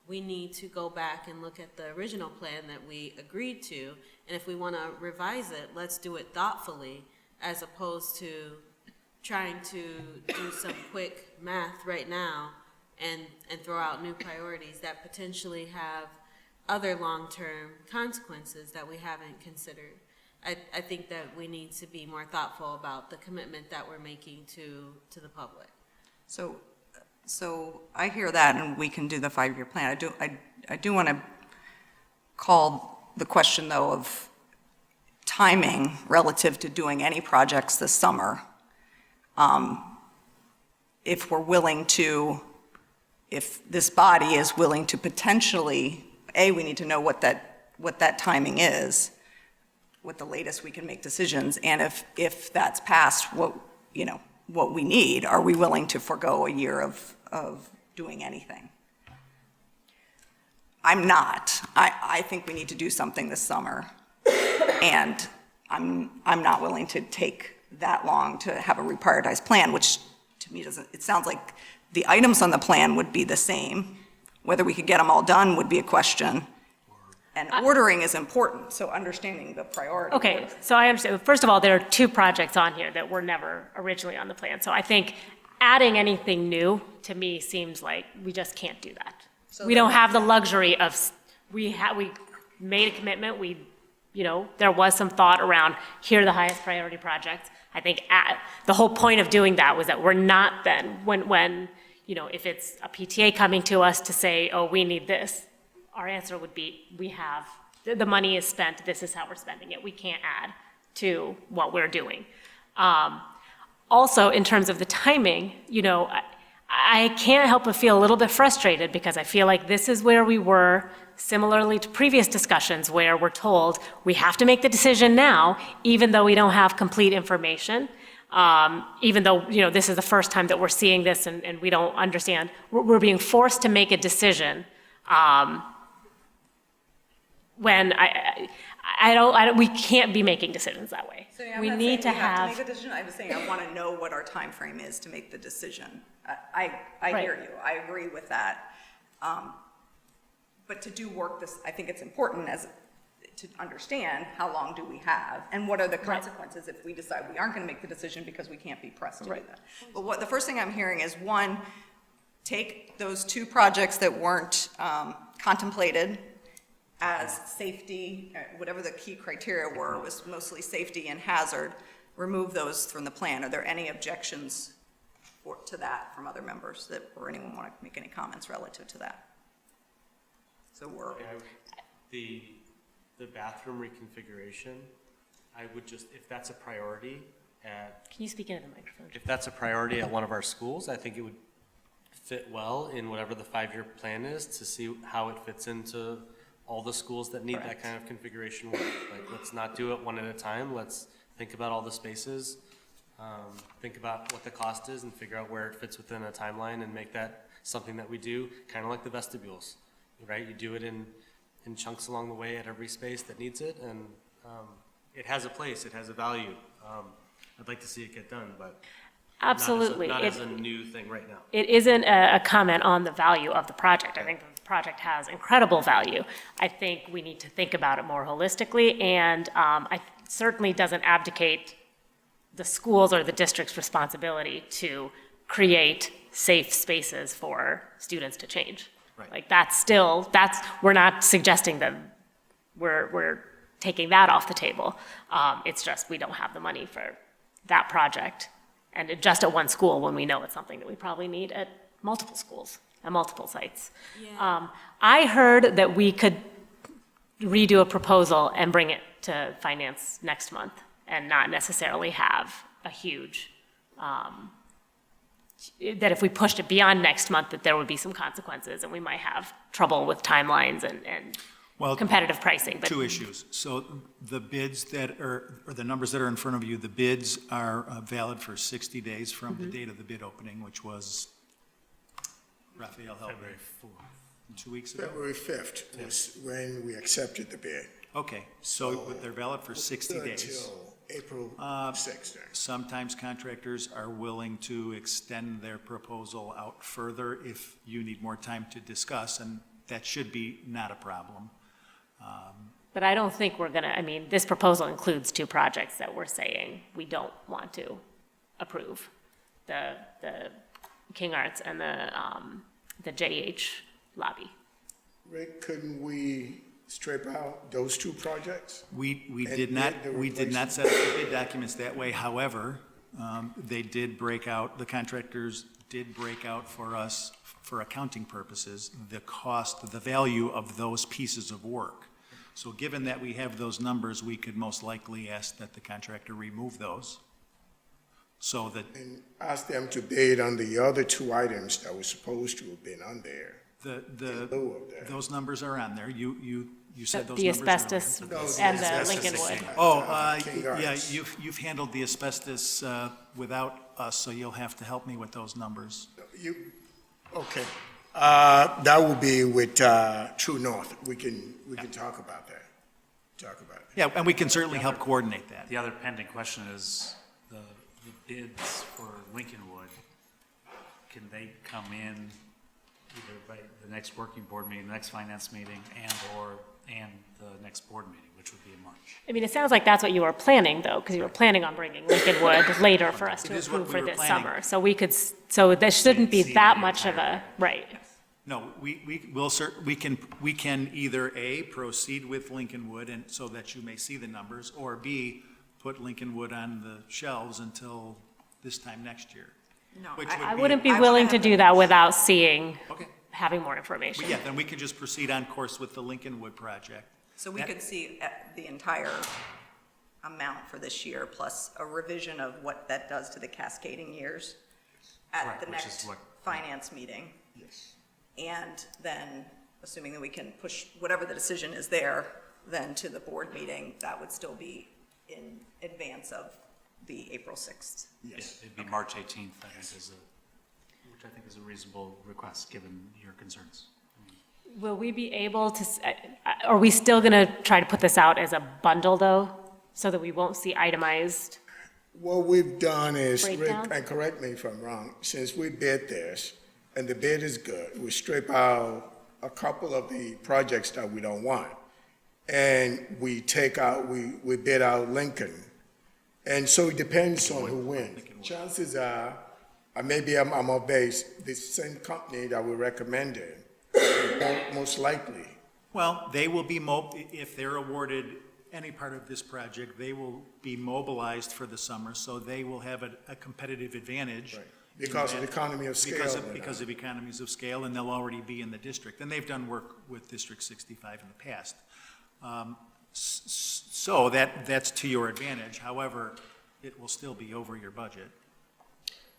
Speaker 3: We need to go back and look at the original plan that we agreed to, and if we want to revise it, let's do it thoughtfully, as opposed to trying to do some quick math right now and throw out new priorities that potentially have other long-term consequences that we haven't considered. I think that we need to be more thoughtful about the commitment that we're making to the public.
Speaker 1: So I hear that, and we can do the 5-year plan. I do want to call the question, though, of timing relative to doing any projects this summer. If we're willing to, if this body is willing to potentially, we need to know what that timing is, what the latest we can make decisions, and if that's past what we need, are we willing to forego a year of doing anything. I'm not. I think we need to do something this summer, and I'm not willing to take that long to have a reprioritized plan, which to me doesn't, it sounds like the items on the plan would be the same. Whether we could get them all done would be a question. And ordering is important, so understanding the priority.
Speaker 5: Okay, so I understand. First of all, there are 2 projects on here that were never originally on the plan. So I think adding anything new, to me, seems like we just can't do that. We don't have the luxury of, we made a commitment, there was some thought around, here are the highest priority projects. I think the whole point of doing that was that we're not then, when if it's a PTA coming to us to say, oh, we need this, our answer would be, we have, the money is spent, this is how we're spending it. We can't add to what we're doing. Also, in terms of the timing, I can't help but feel a little bit frustrated because I feel like this is where we were, similarly to previous discussions where we're told we have to make the decision now, even though we don't have complete information. Even though, this is the first time that we're seeing this and we don't understand. We're being forced to make a decision when we can't be making decisions that way.
Speaker 1: So I'm
Speaker 5: We
Speaker 1: not
Speaker 5: need
Speaker 1: saying
Speaker 5: to
Speaker 1: we have to
Speaker 5: have,
Speaker 1: make a decision. I was saying I want to know what our time frame is to make the decision. I
Speaker 5: Right.
Speaker 1: hear you. I agree with that. But to do work this, I think it's important to understand how long do we have and what are the consequences if we decide we aren't going to make the decision because we can't be pressed to do that. But the first thing I'm hearing is, one, take those 2 projects that weren't contemplated as safety, whatever the key criteria were, was mostly safety and hazard, remove those from the plan. Are there any objections to that from other members or anyone want to make any comments relative to that? So
Speaker 10: The bathroom reconfiguration, I would just, if that's a priority
Speaker 5: can you speak into the microphone?
Speaker 10: if that's a priority at one of our schools, I think it would fit well in whatever the 5-year plan is to see how it fits into all the schools that need that kind of configuration work. Like, let's not do it one at a time. Let's think about all the spaces, think about what the cost is and figure out where it fits within a timeline and make that something that we do, kind of like the vestibules, right? You do it in chunks along the way at every space that needs it, and it has a place, it has a value. I'd like to see it get done, but
Speaker 5: Absolutely.
Speaker 10: not as a new thing right now.
Speaker 5: It isn't a comment on the value of the project. I think the project has incredible value. I think we need to think about it more holistically, and I certainly doesn't abdicate the schools or the district's responsibility to create safe spaces for students to change.
Speaker 10: Right.
Speaker 5: Like we're not suggesting that we're taking that off the table. It's just we don't have the money for that project. And just at one school when we know it's something that we probably need at multiple schools, at multiple sites.
Speaker 3: Yeah.
Speaker 5: I heard that we could redo a proposal and bring it to finance next month and not necessarily have a huge, that if we pushed it beyond next month, that there would be some consequences and we might have trouble with timelines and competitive pricing. But
Speaker 7: 2 issues. So the bids that or the numbers that are in front of you, the bids are valid for 60 days from the date of the bid opening, which was, Raphael, help me,
Speaker 2: February
Speaker 7: 2 weeks ago?
Speaker 6: February 5th was when we accepted the bid.
Speaker 7: Okay, so they're valid for 60 days.
Speaker 6: Until April 6th. then.
Speaker 7: Sometimes contractors are willing to extend their proposal out further if you need more time to discuss, and that should be not a problem.
Speaker 5: But I don't think this proposal includes 2 projects that we're saying we don't want to approve. The King Arts and the JH lobby.
Speaker 6: Rick, couldn't we strip out those 2 projects?
Speaker 7: We
Speaker 6: And
Speaker 7: did not,
Speaker 6: bid the
Speaker 7: we did not set up the bid documents that way. However, they did break out, the contractors did break out for us, for accounting purposes, the cost, the value of those pieces of work. So given that we have those numbers, we could most likely ask that the contractor remove those. So that
Speaker 6: And ask them to bid on the other 2 items that were supposed to have been on there. In lieu of that.
Speaker 7: those numbers are on there. You said those
Speaker 5: The
Speaker 7: numbers earlier.
Speaker 5: asbestos
Speaker 6: No,
Speaker 5: and the
Speaker 6: asbestos
Speaker 5: Lincoln Wood.
Speaker 7: Oh,
Speaker 6: King
Speaker 7: yeah,
Speaker 6: Arts.
Speaker 7: you've handled the asbestos without us, so you'll have to help me with those numbers.
Speaker 6: Okay. That will be with True North. We can talk about that.
Speaker 7: Yeah, and we can certainly help coordinate that.
Speaker 2: The other pending question is the bids for Lincolnwood, can they come in either by the next working board meeting, the next finance meeting, and the next board meeting, which would be in March?
Speaker 5: I mean, it sounds like that's what you were planning, though, because you were planning on bringing Lincolnwood later for us
Speaker 7: It
Speaker 5: to
Speaker 7: is what
Speaker 5: approve
Speaker 7: we
Speaker 5: for
Speaker 7: were
Speaker 5: this
Speaker 7: planning.
Speaker 5: summer. So we could, so there shouldn't be
Speaker 2: See
Speaker 5: that
Speaker 2: the
Speaker 5: much of
Speaker 2: entire
Speaker 5: a,
Speaker 2: thing.
Speaker 5: right.
Speaker 7: No, we can either A, proceed with Lincolnwood and so that you may see the numbers, or B, put Lincolnwood on the shelves until this time next year.
Speaker 1: No,
Speaker 7: Which
Speaker 5: I
Speaker 7: would
Speaker 5: wouldn't be
Speaker 1: I
Speaker 5: willing
Speaker 1: wanna
Speaker 5: to
Speaker 1: have
Speaker 5: do
Speaker 1: them-
Speaker 5: that without seeing,
Speaker 7: Okay,
Speaker 5: having more information.
Speaker 7: but yeah, then we can just proceed on course with the Lincolnwood project.
Speaker 1: So we
Speaker 7: That-
Speaker 1: could see the entire amount for this year, plus a revision of what that does to the cascading years at
Speaker 2: Correct,
Speaker 1: the
Speaker 2: which is
Speaker 1: next
Speaker 2: what-
Speaker 1: finance meeting.
Speaker 6: Yes.
Speaker 1: And then, assuming that we can push whatever the decision is there, then to the board meeting, that would still be in advance of the April 6th.
Speaker 6: Yes.
Speaker 2: It'd be March 18th, I think, which I think is a reasonable request, given your concerns.
Speaker 5: Will we be able to, are we still going to try to put this out as a bundle, though, so that we won't see itemized?
Speaker 6: What we've done is, Rick,
Speaker 5: Breakdown?
Speaker 6: and correct me if I'm wrong, since we bid this, and the bid is good, we strip out a couple of the projects that we don't want. And we bid out Lincoln. And so it depends on who wins. Chances are, maybe I'm off base, the same company that we recommended, most likely.
Speaker 7: Well, they will be, if they're awarded any part of this project, they will be mobilized for the summer, so they will have a competitive advantage.
Speaker 6: Right. Because of economy of scale.
Speaker 7: Because of economies of scale, and they'll already be in the district. And they've done work with District 65 in the past. So that's to your advantage. However, it will still be over your budget.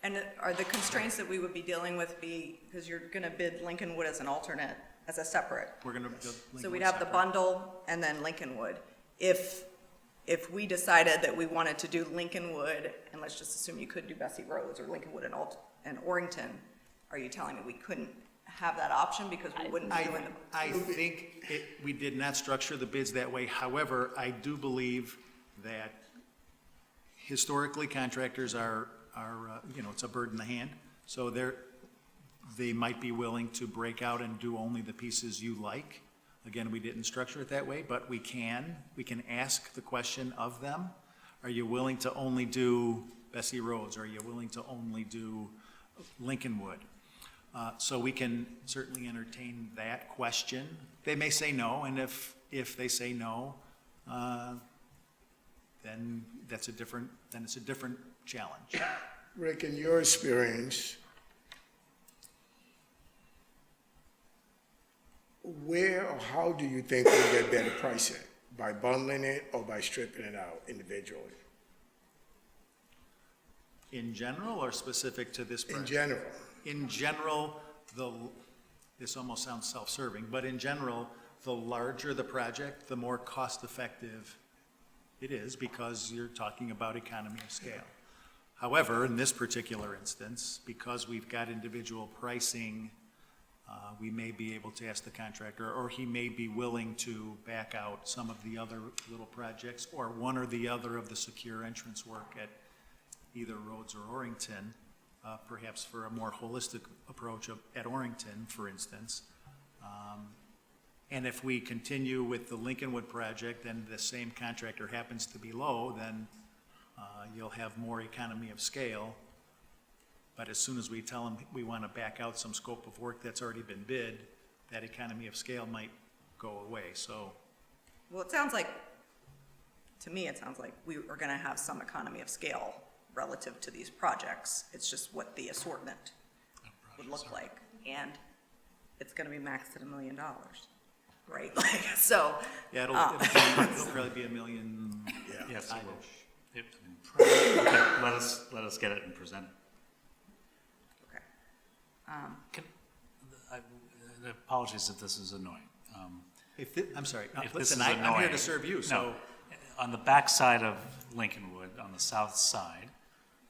Speaker 1: And are the constraints that we would be dealing with because you're going to bid Lincolnwood as an alternate, as a separate?
Speaker 7: We're going to.
Speaker 1: So we'd have the bundle and then Lincolnwood. If we decided that we wanted to do Lincolnwood, and let's just assume you could do Bessie Rhodes or Lincolnwood and Orrington, are you telling me we couldn't have that option because we wouldn't be doing the?
Speaker 7: I think we did not structure the bids that way. However, I do believe that historically contractors are it's a bird in the hand. So they might be willing to break out and do only the pieces you like. Again, we didn't structure it that way, but we can ask the question of them. Are you willing to only do Bessie Rhodes? Are you willing to only do Lincolnwood? So we can certainly entertain that question. They may say no, and if they say no, then it's a different challenge.
Speaker 6: Rick, in your experience, where or how do you think we'll get better pricing? By bundling it or by stripping it out individually?
Speaker 7: In general or specific to this
Speaker 6: In
Speaker 7: project?
Speaker 6: general?
Speaker 7: In general, this almost sounds self-serving, but in general, the larger the project, the more cost-effective it is because you're talking about economy of scale. However, in this particular instance, because we've got individual pricing, we may be able to ask the contractor, or he may be willing to back out some of the other little projects, or one or the other of the secure entrance work at either Rhodes or Orrington, perhaps for a more holistic approach at Orrington, for instance. And if we continue with the Lincolnwood project and the same contractor happens to be low, then you'll have more economy of scale. But as soon as we tell them we want to back out some scope of work that's already been bid, that economy of scale might go away, so.
Speaker 1: Well, to me, it sounds like we are going to have some economy of scale relative to these projects. It's just what the assortment would look like. And it's going to be maxed at $1 million, right? Like, so.
Speaker 7: Yeah, it'll probably be $1 million.
Speaker 2: Yes, it will.
Speaker 7: Five-ish.
Speaker 2: Okay, let us get it and present it.
Speaker 1: Okay.
Speaker 2: Apologies if this is annoying.
Speaker 7: I'm sorry,
Speaker 2: If this
Speaker 7: listen,
Speaker 2: is
Speaker 7: I'm here
Speaker 2: annoying-
Speaker 7: to serve you,
Speaker 2: No.
Speaker 7: so.
Speaker 2: On the back side of Lincolnwood, on the south side,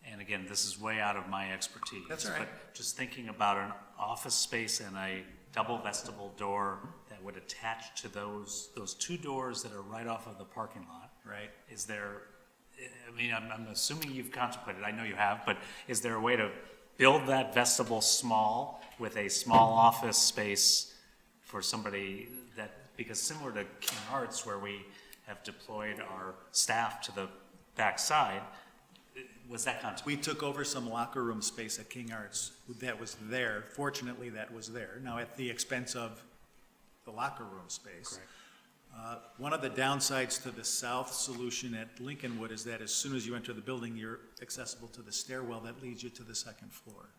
Speaker 2: and again, this is way out of my expertise.
Speaker 7: That's all right.
Speaker 2: But just thinking about an office space and a double vestibule door that would attach to those two doors that are right off of the parking lot.
Speaker 7: Right.
Speaker 2: Is there, I mean, I'm assuming you've contemplated, I know you have, but is there a way to build that vestibule small with a small office space for somebody that, because similar to King Arts where we have deployed our staff to the back side, was that contemplated?
Speaker 7: We took over some locker room space at King Arts that was there. Fortunately, that was there. Now, at the expense of the locker room space.
Speaker 2: Correct.
Speaker 7: One of the downsides to the south solution at Lincolnwood is that as soon as you enter the building, you're accessible to the stairwell that leads you to the second floor.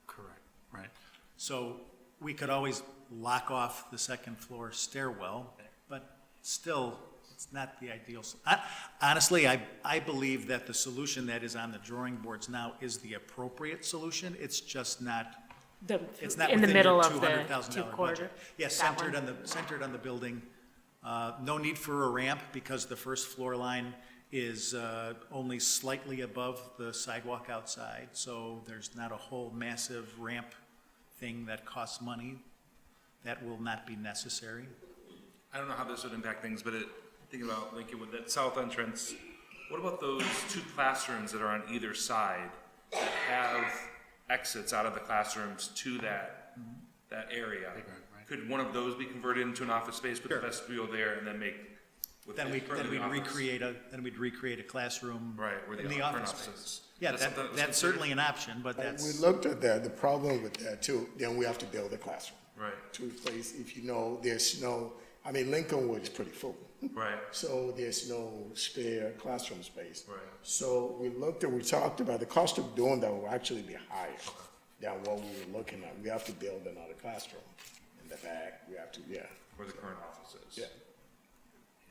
Speaker 2: Correct, right.
Speaker 7: So we could always lock off the second floor stairwell, but still, it's not the ideal. Honestly, I believe that the solution that is on the drawing boards now is the appropriate solution. It's just not, it's not
Speaker 5: In the
Speaker 7: within
Speaker 5: middle
Speaker 7: your
Speaker 5: of the
Speaker 7: $200,000
Speaker 5: two quarter.
Speaker 7: budget. Yes,
Speaker 5: that
Speaker 7: centered on the building. No need for a ramp because the first floor line is only slightly above the sidewalk outside, so there's not a whole massive ramp thing that costs money. That will not be necessary.
Speaker 8: I don't know how this would impact things, but thinking about Lincoln with that south entrance, what about those two classrooms that are on either side that have exits out of the classrooms to that area? Could one of those be converted into an office space with the vestibule there and then make?
Speaker 7: Then we'd recreate a classroom
Speaker 8: Right, where
Speaker 7: in
Speaker 8: the
Speaker 7: the
Speaker 8: current
Speaker 7: office
Speaker 8: offices.
Speaker 7: space. Yeah,
Speaker 8: That's something that was
Speaker 7: that's
Speaker 8: considered?
Speaker 7: certainly an option, but
Speaker 6: We
Speaker 7: that's,
Speaker 6: looked at that, the problem with that too, then we have to build a classroom.
Speaker 8: Right,
Speaker 6: To replace, if you know, there's no, I mean, Lincolnwood is pretty full.
Speaker 8: right,
Speaker 6: So there's no spare classroom space.
Speaker 8: right.
Speaker 6: So we talked about the cost of doing that will actually be higher than what we were looking at. We have to build another classroom in the back. We have to, yeah.
Speaker 8: Where the current office is.
Speaker 6: Yeah.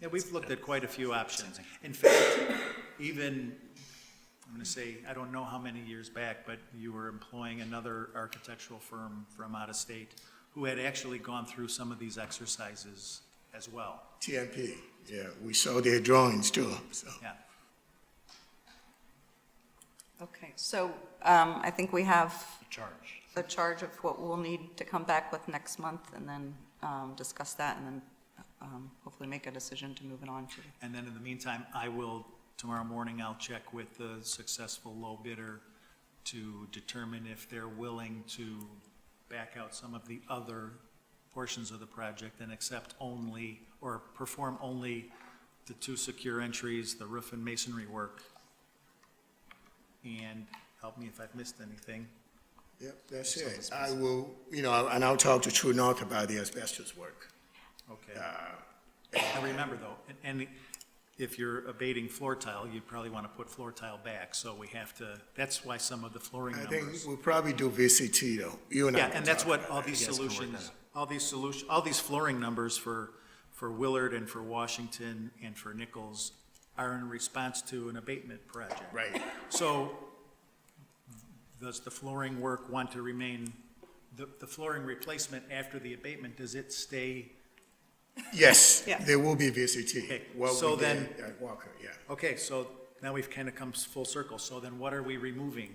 Speaker 7: yeah, we've looked at quite a few options. In fact, even, I'm gonna say, I don't know how many years back, but you were employing another architectural firm from out of state who had actually gone through some of these exercises as well.
Speaker 6: TNP, yeah, we saw their drawings too, so.
Speaker 7: Yeah.
Speaker 1: Okay, so I think we have
Speaker 2: Charge.
Speaker 1: the charge of what we'll need to come back with next month, and then discuss that, and then hopefully make a decision to move it on to.
Speaker 7: And then in the meantime, tomorrow morning, I'll check with the successful low bidder to determine if they're willing to back out some of the other portions of the project and accept only, or perform only the two secure entries, the roof and masonry work. And help me if I've missed anything.
Speaker 6: Yep, that's it. I will, and I'll talk to True North about the asbestos work.
Speaker 7: Okay. And remember though, and if you're abating floor tile, you'd probably want to put floor tile back, so we have to, that's why some of the flooring
Speaker 6: I think
Speaker 7: numbers.
Speaker 6: we'll probably do VCT though. You and I
Speaker 7: Yeah,
Speaker 6: can
Speaker 7: and that's
Speaker 6: talk
Speaker 7: what
Speaker 6: about
Speaker 7: all
Speaker 6: that.
Speaker 7: these
Speaker 2: guys can work
Speaker 7: solutions,
Speaker 2: that
Speaker 7: all these flooring numbers for Willard and for Washington and for Nichols are in response to an abatement project.
Speaker 6: Right.
Speaker 7: So does the flooring work want to remain, the flooring replacement after the abatement, does it stay?
Speaker 6: Yes,
Speaker 1: Yeah.
Speaker 6: there will be VCT.
Speaker 7: Okay,
Speaker 6: What
Speaker 7: so
Speaker 6: we did
Speaker 7: then-
Speaker 6: at Walker, yeah.
Speaker 7: Okay, so now we've kind of come full circle. So then what are we removing?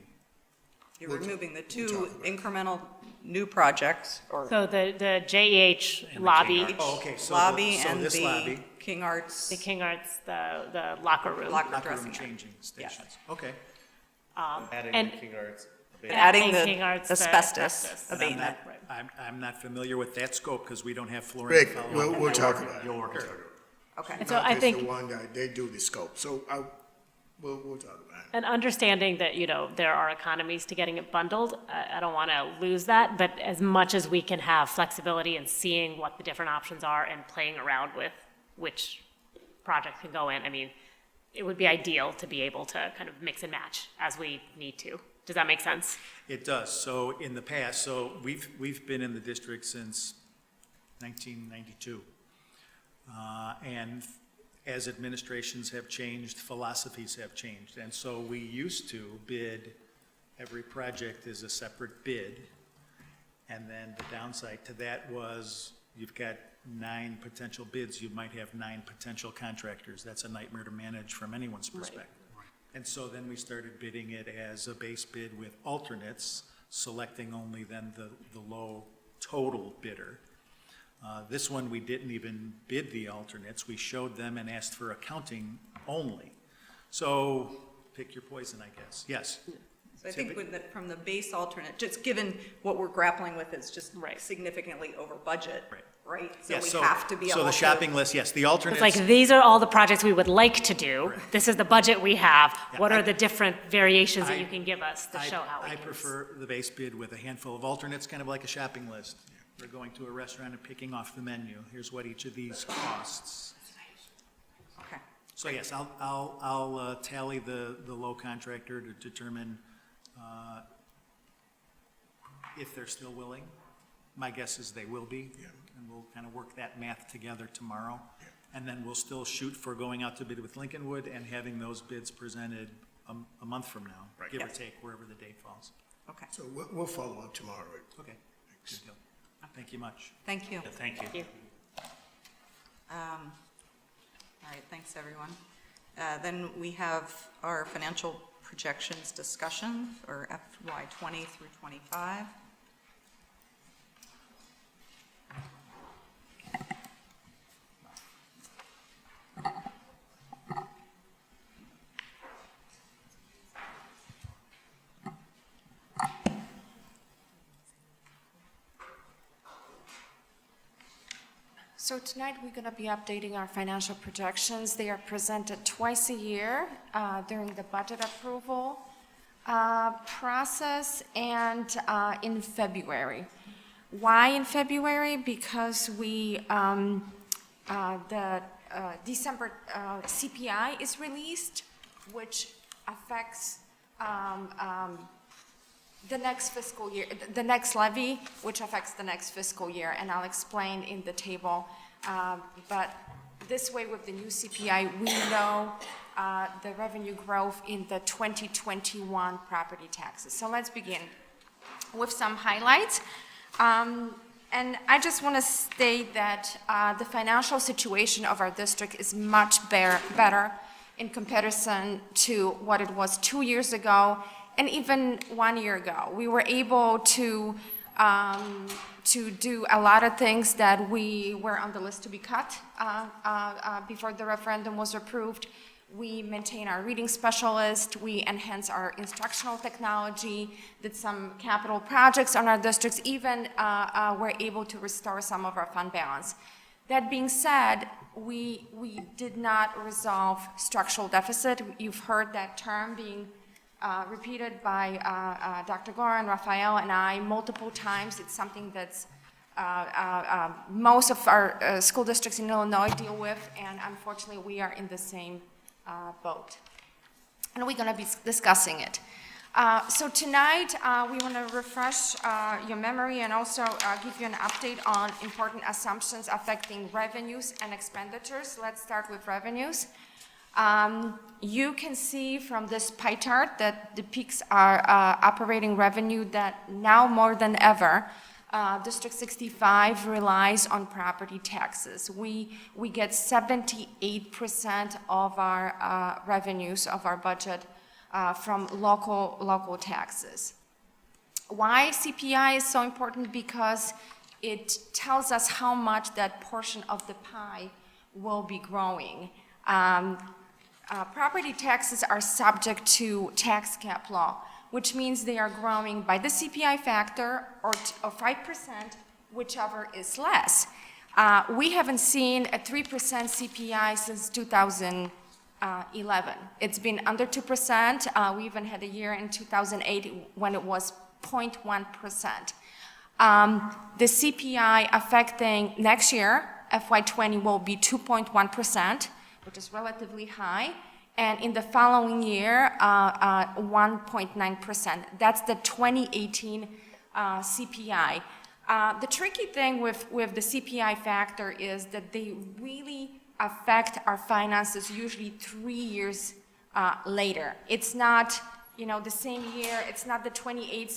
Speaker 1: You're removing the two incremental new projects, or
Speaker 5: So the JEH lobby,
Speaker 2: King
Speaker 7: Oh, okay, so
Speaker 1: lobby
Speaker 7: so
Speaker 1: and
Speaker 7: this
Speaker 1: the
Speaker 7: lobby,
Speaker 1: King Arts
Speaker 5: the King Arts, the locker room.
Speaker 1: locker
Speaker 7: locker room
Speaker 1: dressing area.
Speaker 7: changing stations. Okay.
Speaker 10: Adding
Speaker 5: And-
Speaker 10: the King Arts.
Speaker 1: Adding the
Speaker 5: King Arts,
Speaker 1: asbestos
Speaker 7: And I'm
Speaker 1: abatement.
Speaker 7: not, I'm not familiar with that scope because we don't have flooring.
Speaker 6: Rick,
Speaker 7: to follow
Speaker 6: we'll
Speaker 7: up.
Speaker 6: talk about it.
Speaker 2: You'll work it through.
Speaker 1: Okay.
Speaker 5: And so
Speaker 6: Not
Speaker 5: I
Speaker 6: just
Speaker 5: think.
Speaker 6: the one that they do the scope, so we'll talk about it.
Speaker 5: And understanding that, there are economies to getting it bundled, I don't want to lose that, but as much as we can have flexibility in seeing what the different options are and playing around with which project can go in, I mean, it would be ideal to be able to kind of mix and match as we need to. Does that make sense?
Speaker 7: It does. So in the past, so we've been in the district since 1992. And as administrations have changed, philosophies have changed. And so we used to bid, every project is a separate bid. And then the downside to that was you've got 9 potential bids, you might have 9 potential contractors. That's a nightmare to manage from anyone's perspective. And so then we started bidding it as a base bid with alternates, selecting only then the low total bidder. This one, we didn't even bid the alternates. We showed them and asked for accounting only. So pick your poison, I guess. Yes.
Speaker 1: So I think from the base alternate, just given what we're grappling with is just
Speaker 5: Right.
Speaker 1: significally over budget, right?
Speaker 7: Yeah,
Speaker 1: So we have to be able to.
Speaker 7: So the shopping list, yes, the alternates.
Speaker 5: It's like, these are all the projects we would like to do. This is the budget we have. What are the different variations that you can give us to show how we
Speaker 7: I
Speaker 5: can?
Speaker 7: prefer the base bid with a handful of alternates, kind of like a shopping list. We're going to a restaurant and picking off the menu. Here's what each of these costs.
Speaker 1: Okay.
Speaker 7: So yes, I'll tally the low contractor to determine if they're still willing. My guess is they will be, and we'll kind of work that math together tomorrow. And then we'll still shoot for going out to bid with Lincolnwood and having those bids presented a month from now, give or
Speaker 1: Yes.
Speaker 7: take, wherever the date falls.
Speaker 1: Okay,
Speaker 6: So we'll follow up tomorrow.
Speaker 7: Okay, good deal. Thank you much.
Speaker 1: thank you.
Speaker 2: Thank you.
Speaker 1: All right, thanks, everyone. Then we have our financial projections discussion for FY '20 through '25.
Speaker 11: So tonight, we're going to be updating our financial projections. They are presented twice a year during the budget approval process and in February. Why in February? Because the December CPI is released, which affects the next fiscal year, the next levy, which affects the next fiscal year, and I'll explain in the table. But this way, with the new CPI, we know the revenue growth in the 2021 property taxes. So let's begin with some highlights. And I just want to state that the financial situation of our district is much better in comparison to what it was 2 years ago and even 1 year ago. We were able to do a lot of things that we were on the list to be cut before the referendum was approved. We maintain our reading specialist, we enhance our instructional technology, did some capital projects on our districts, even were able to restore some of our fund balance. That being said, we did not resolve structural deficit. You've heard that term being repeated by Dr. Gorin, Raphael, and I multiple times. It's something that's most of our school districts in Illinois deal with, and unfortunately, we are in the same boat. And we're going to be discussing it. So tonight, we want to refresh your memory and also give you an update on important assumptions affecting revenues and expenditures. Let's start with revenues. You can see from this pie chart that depicts our operating revenue that now more than ever, District 65 relies on property taxes. We get 78% of our revenues of our budget from local taxes. Why CPI is so important? Because it tells us how much that portion of the pie will be growing. Property taxes are subject to tax cap law, which means they are growing by the CPI factor or 5%, whichever is less. We haven't seen a 3% CPI since 2011. It's been under 2%. We even had a year in 2008 when it was 0.1%. The CPI affecting next year, FY20, will be 2.1%, which is relatively high, and in the following year, 1.9%. That's the 2018 CPI. The tricky thing with the CPI factor is that they really affect our finances usually 3 years later. It's not, the same year. It's not the 28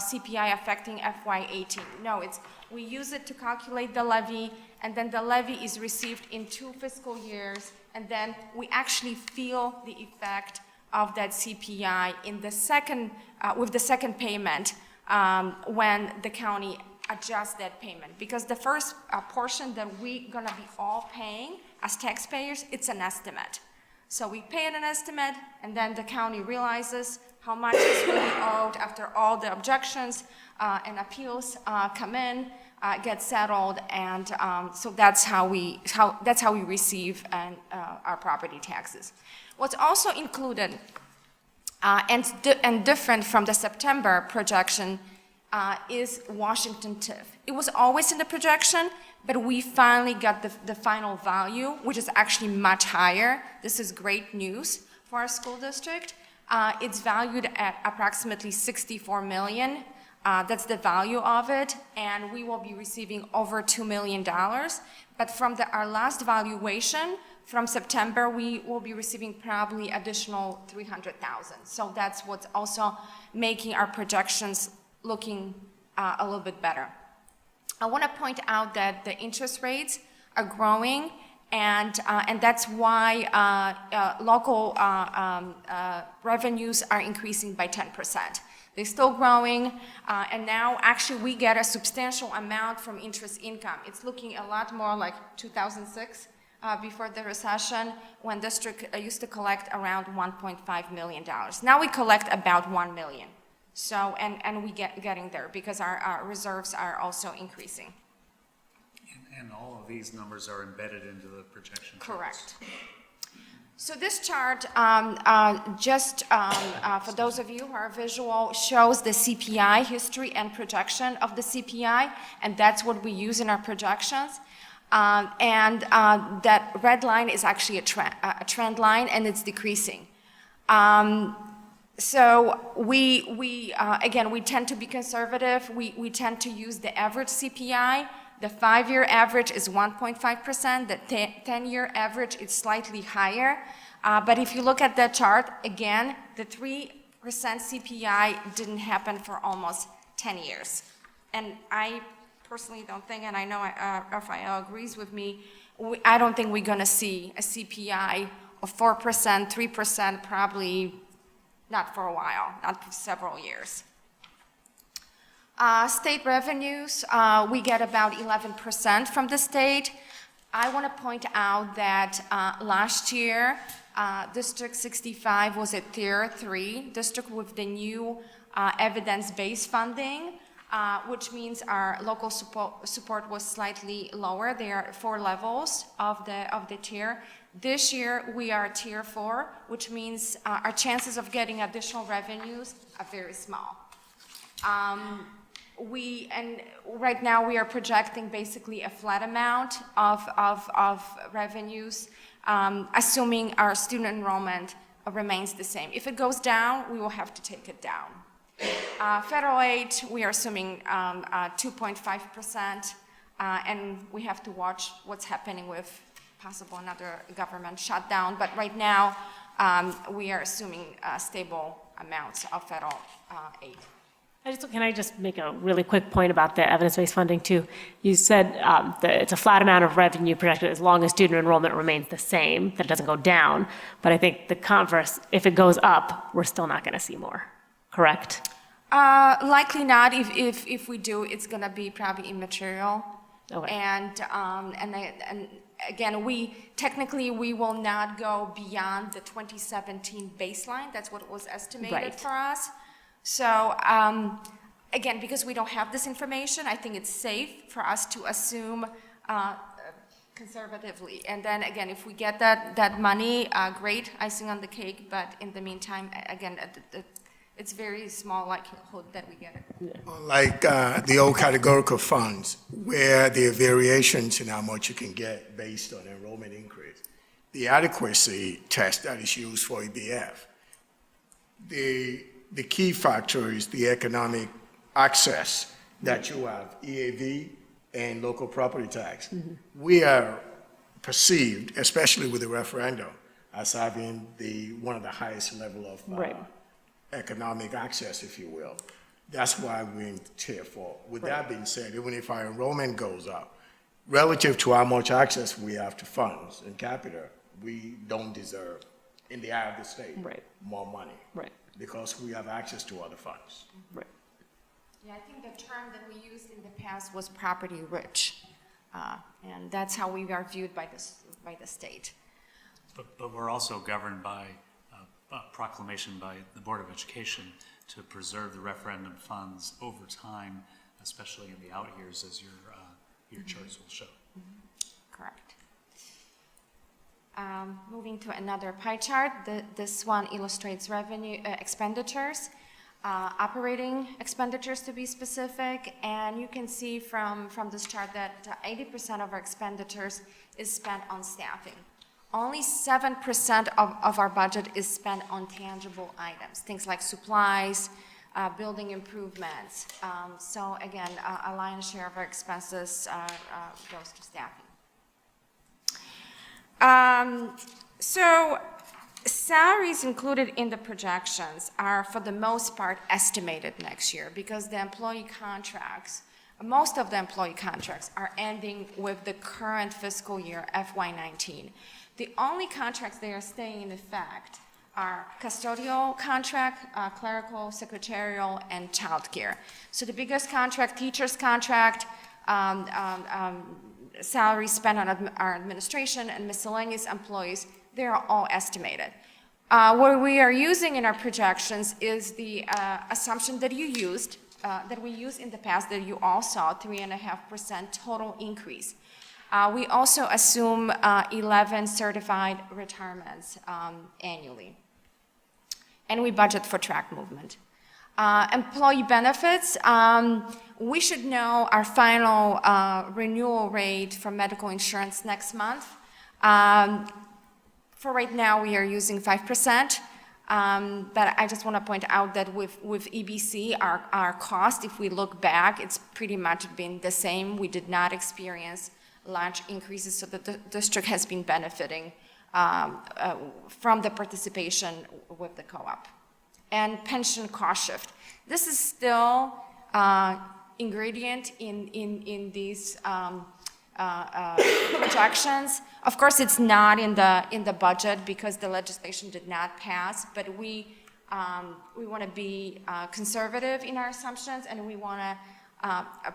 Speaker 11: CPI affecting FY18. No, we use it to calculate the levy, and then the levy is received in 2 fiscal years, and then we actually feel the effect of that CPI in the second, with the second payment, when the county adjusts that payment. Because the first portion that we're gonna be all paying as taxpayers, it's an estimate. So we pay an estimate, and then the county realizes how much is really owed after all the objections and appeals come in, get settled, and so that's how we receive our property taxes. What's also included and different from the September projection is Washington TIF. It was always in the projection, but we finally got the final value, which is actually much higher. This is great news for our school district. It's valued at approximately $64 million. That's the value of it, and we will be receiving over $2 million. But from our last valuation from September, we will be receiving probably additional $300,000. So that's what's also making our projections looking a little bit better. I want to point out that the interest rates are growing, and that's why local revenues are increasing by 10%. They're still growing, and now actually we get a substantial amount from interest income. It's looking a lot more like 2006, before the recession, when district used to collect around $1.5 million. Now we collect about $1 million. So, and we getting there because our reserves are also increasing.
Speaker 2: And all of these numbers are embedded into the projection.
Speaker 11: Correct. So this chart, for those of you who are visual, shows the CPI history and projection of the CPI, and that's what we use in our projections. That red line is actually a trend line, and it's decreasing. So again, we tend to be conservative. We tend to use the average CPI. The 5-year average is 1.5%. The 10-year average is slightly higher. But if you look at that chart, again, the 3% CPI didn't happen for almost 10 years. And I personally don't think, and I know Rafael agrees with me, I don't think we're going to see a CPI of 4%, 3%, probably not for a while, not for several years. State revenues, we get about 11% from the state. I want to point out that last year, District 65 was at Tier 3, district with the new evidence-based funding, which means our local support was slightly lower. There are 4 levels of the tier. This year, we are Tier 4, which means our chances of getting additional revenues are very small. Right now we are projecting basically a flat amount of revenues, assuming our student enrollment remains the same. If it goes down, we will have to take it down. Federal aid, we are assuming 2.5%, and we have to watch what's happening with possible another government shutdown. But right now, we are assuming stable amounts of federal aid.
Speaker 5: Can I just make a really quick point about the evidence-based funding too? You said that it's a flat amount of revenue projected as long as student enrollment remains the same, that it doesn't go down. But I think the converse, if it goes up, we're still not going to see more, correct?
Speaker 11: Likely not. If we do, it's going to be probably immaterial.
Speaker 5: Okay.
Speaker 11: And again, we will not go beyond the 2017 baseline. That's what was estimated for us. So, again, because we don't have this information, I think it's safe for us to assume conservatively. And then, again, if we get that money, great, icing on the cake. But in the meantime, again, it's very small likelihood that we get it.
Speaker 6: Like the old categorical funds, where there are variations in how much you can get based on enrollment increase. The adequacy test that is used for EBF, the key factor is the economic access that you have, EAV and local property tax. Mm-hmm. We are perceived, especially with the referendum, as having one of the highest level of economic access, if you will. That's why we're in Tier 4. With that being said, even if our enrollment goes up, relative to how much access we have to funds and capital, we don't deserve in the eye of the state.
Speaker 5: Right.
Speaker 6: More money.
Speaker 5: Right.
Speaker 6: Because we have access to other funds.
Speaker 5: Right.
Speaker 11: Yeah, I think the term that we used in the past was property rich. And that's how we are viewed by the state.
Speaker 2: But we're also governed by a proclamation by the Board of Education to preserve the referendum funds over time, especially in the out years, as your charts will show.
Speaker 11: Correct. Moving to another pie chart, this one illustrates revenue expenditures, operating expenditures to be specific, and you can see from this chart that 80% of our expenditures is spent on staffing. Only 7% of our budget is spent on tangible items, things like supplies, building improvements. So again, a lion's share of our expenses goes to staffing. So salaries included in the projections are, for the most part, estimated next year because the employee contracts, most of the employee contracts are ending with the current fiscal year, FY19. The only contracts that are staying in effect are custodial contract, clerical, secretarial, and childcare. So the biggest contract, teacher's contract, salaries spent on our administration and miscellaneous employees, they are all estimated. What we are using in our projections is the assumption that you used, that we used in the past, that you all saw, 3.5% total increase. We also assume 11 certified retirements annually. And we budget for track movement. Employee benefits, we should know our final renewal rate for medical insurance next month. For right now, we are using 5%, but I just want to point out that with EBC, our cost, if we look back, it's pretty much been the same. We did not experience large increases, so the district has been benefiting from the participation with the co-op. And pension cost shift. This is still ingredient in these projections. Of course, it's not in the budget because the legislation did not pass, but we want to be conservative in our assumptions, and we want to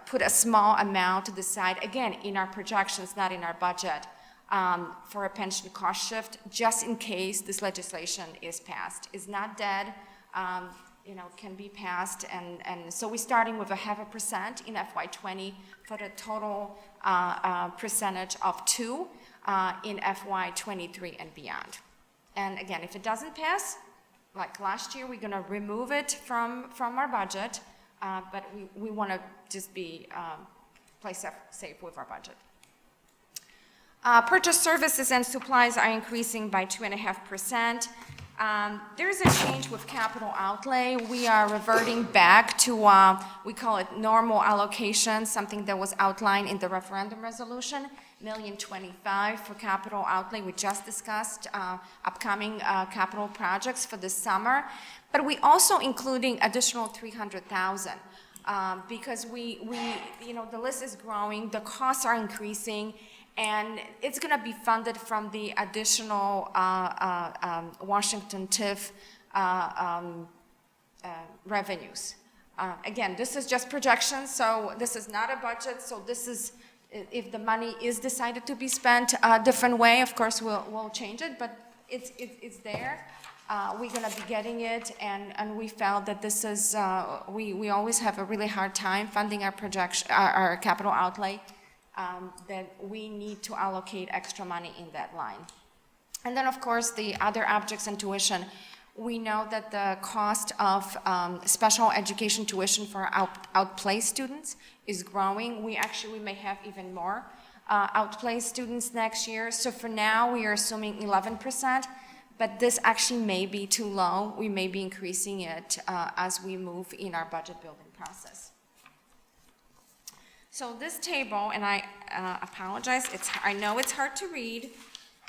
Speaker 11: put a small amount to the side, again, in our projections, not in our budget, for a pension cost shift, just in case this legislation is passed. It's not dead. Can be passed, and so we're starting with 0.5% in FY20 for the total percentage of 2 in FY23 and beyond. And again, if it doesn't pass, like last year, we're going to remove it from our budget, but we want to just be play safe with our budget. Purchase services and supplies are increasing by 2.5%. There's a change with capital outlay. We are reverting back to, we call it normal allocation, something that was outlined in the referendum resolution, $1,025,000 for capital outlay. We just discussed upcoming capital projects for this summer, but we also including additional $300,000 because we the list is growing, the costs are increasing, and it's going to be funded from the additional Washington TIF revenues. Again, this is just projections, so this is not a budget. So this is, if the money is decided to be spent a different way, of course we'll change it, but it's there. We're going to be getting it, and we felt that this is, we always have a really hard time funding our our capital outlay. That we need to allocate extra money in that line. And then, of course, the other objects and tuition. We know that the cost of special education tuition for outplay students is growing. We may have even more outplay students next year. So for now, we are assuming 11%, but this actually may be too low. We may be increasing it as we move in our budget building process. So this table, and I apologize, I know it's hard to read,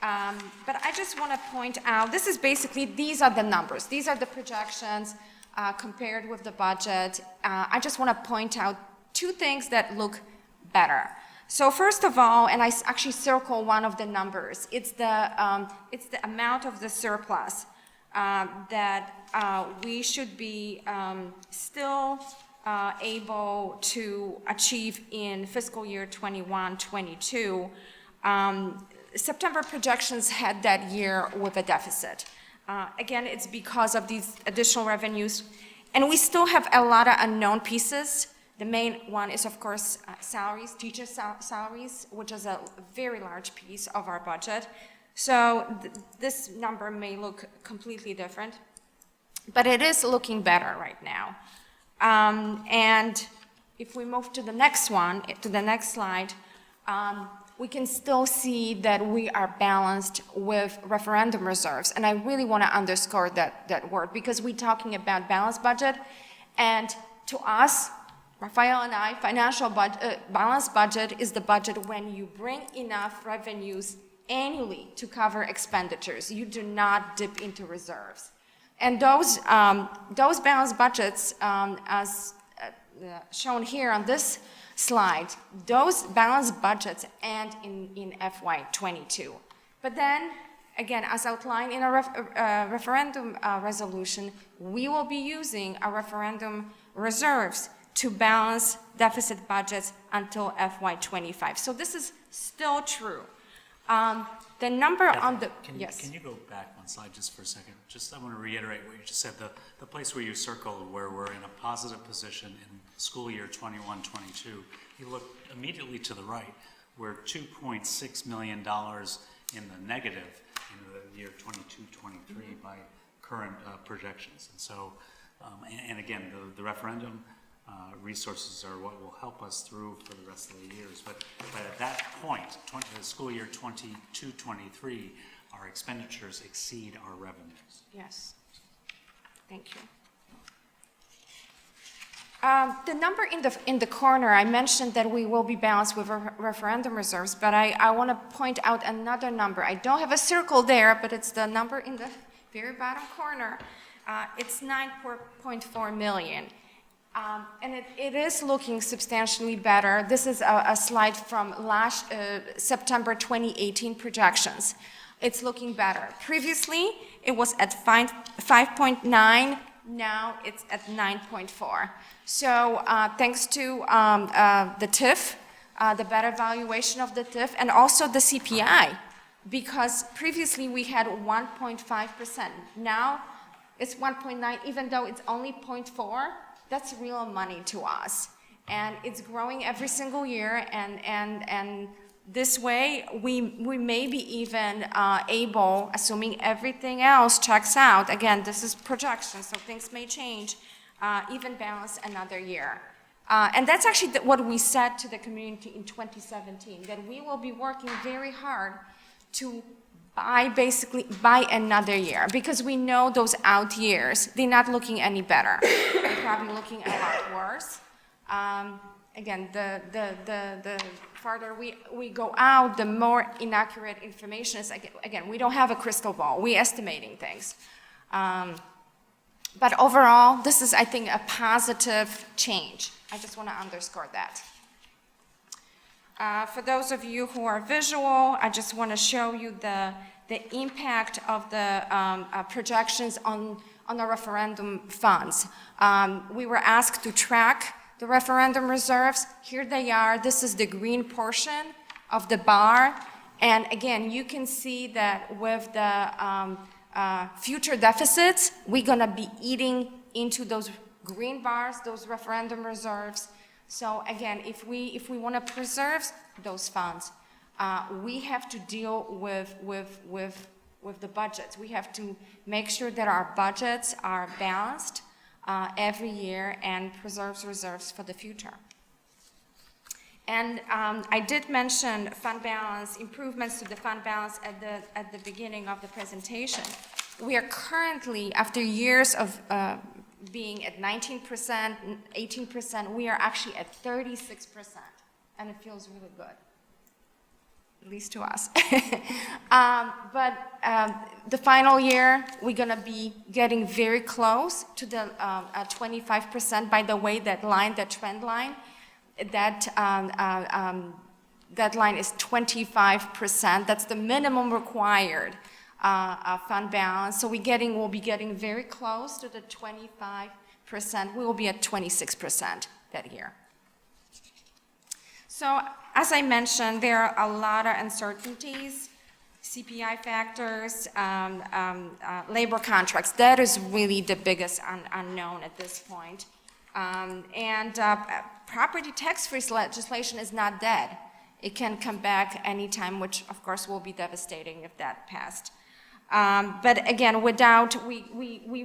Speaker 11: but I just want to point out, this is basically, these are the numbers. These are the projections compared with the budget. I just want to point out two things that look better. So first of all, and I actually circle one of the numbers, it's the amount of the surplus that we should be still able to achieve in fiscal year 21-22. September projections had that year with a deficit. Again, it's because of these additional revenues, and we still have a lot of unknown pieces. The main one is, of course, salaries, teacher salaries, which is a very large piece of our budget. So this number may look completely different, but it is looking better right now. And if we move to the next one, to the next slide, we can still see that we are balanced with referendum reserves. And I really want to underscore that word, because we're talking about balanced budget, and to us, Rafael and I, balanced budget is the budget when you bring enough revenues annually to cover expenditures. You do not dip into reserves. And those balanced budgets, as shown here on this slide, those balanced budgets end in FY22. But then, again, as outlined in a referendum resolution, we will be using our referendum reserves to balance deficit budgets until FY25. So this is still true. The number on the, yes.
Speaker 2: Can you go back one slide just for a second? Just, I want to reiterate what you just said. The place where you circled where we're in a positive position in school year 21-22, you look immediately to the right. We're $2.6 million in the negative in the year 22-23 by current projections. And so, and again, the referendum resources are what will help us through for the rest of the years. But at that point, the school year 22-23, our expenditures exceed our revenues.
Speaker 11: Yes. Thank you. The number in the corner, I mentioned that we will be balanced with referendum reserves, but I want to point out another number. I don't have a circle there, but it's the number in the very bottom corner. It's 9.4 million. And it is looking substantially better. This is a slide from last September 2018 projections. It's looking better. Previously, it was at 5.9. Now it's at 9.4. So thanks to the TIF, the better valuation of the TIF, and also the CPI, because previously we had 1.5%. Now it's 1.9, even though it's only 0.4. That's real money to us, and it's growing every single year, and this way we may be even able, assuming everything else checks out, again, this is projection, so things may change, even balance another year. And that's actually what we said to the community in 2017, that we will be working very hard to buy another year, because we know those out years, they're not looking any better. They're probably looking a lot worse. Again, the farther we go out, the more inaccurate information is. Again, we don't have a crystal ball. We're estimating things. But overall, this is, I think, a positive change. I just want to underscore that. For those of you who are visual, I just want to show you the impact of the projections on the referendum funds. We were asked to track the referendum reserves. Here they are. This is the green portion of the bar. And again, you can see that with the future deficits, we're going to be eating into those green bars, those referendum reserves. So again, if we want to preserve those funds, we have to deal with the budgets. We have to make sure that our budgets are balanced every year and preserves reserves for the future. And I did mention fund balance, improvements to the fund balance at the beginning of the presentation. We are currently, after years of being at 19%, 18%, we are actually at 36%, and it feels really good, at least to us. But the final year, we're going to be getting very close to the 25%. By the way, that line, that trend line, that deadline is 25%. That's the minimum required fund balance. So we'll be getting very close to the 25%. We will be at 26% that year. So as I mentioned, there are a lot of uncertainties, CPI factors, labor contracts. That is really the biggest unknown at this point. Property tax-free legislation is not dead. It can come back anytime, which of course will be devastating if that passed. But again, we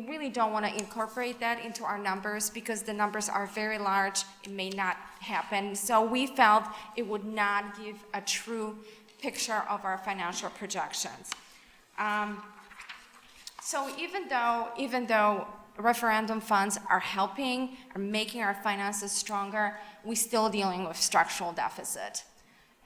Speaker 11: really don't want to incorporate that into our numbers because the numbers are very large. It may not happen. So we felt it would not give a true picture of our financial projections. So even though referendum funds are helping, are making our finances stronger, we're still dealing with structural deficit.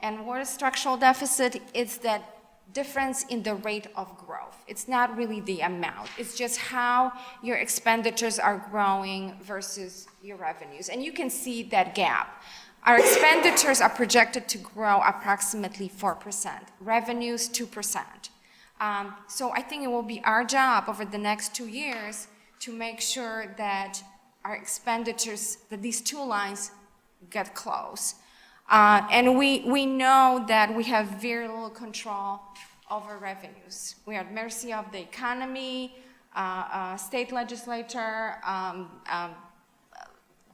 Speaker 11: And what is structural deficit? It's that difference in the rate of growth. It's not really the amount. It's just how your expenditures are growing versus your revenues. And you can see that gap. Our expenditures are projected to grow approximately 4%, revenues 2%. So I think it will be our job over the next 2 years to make sure that our expenditures, that these two lines get close. And we know that we have very little control over revenues. We are at mercy of the economy, state legislature,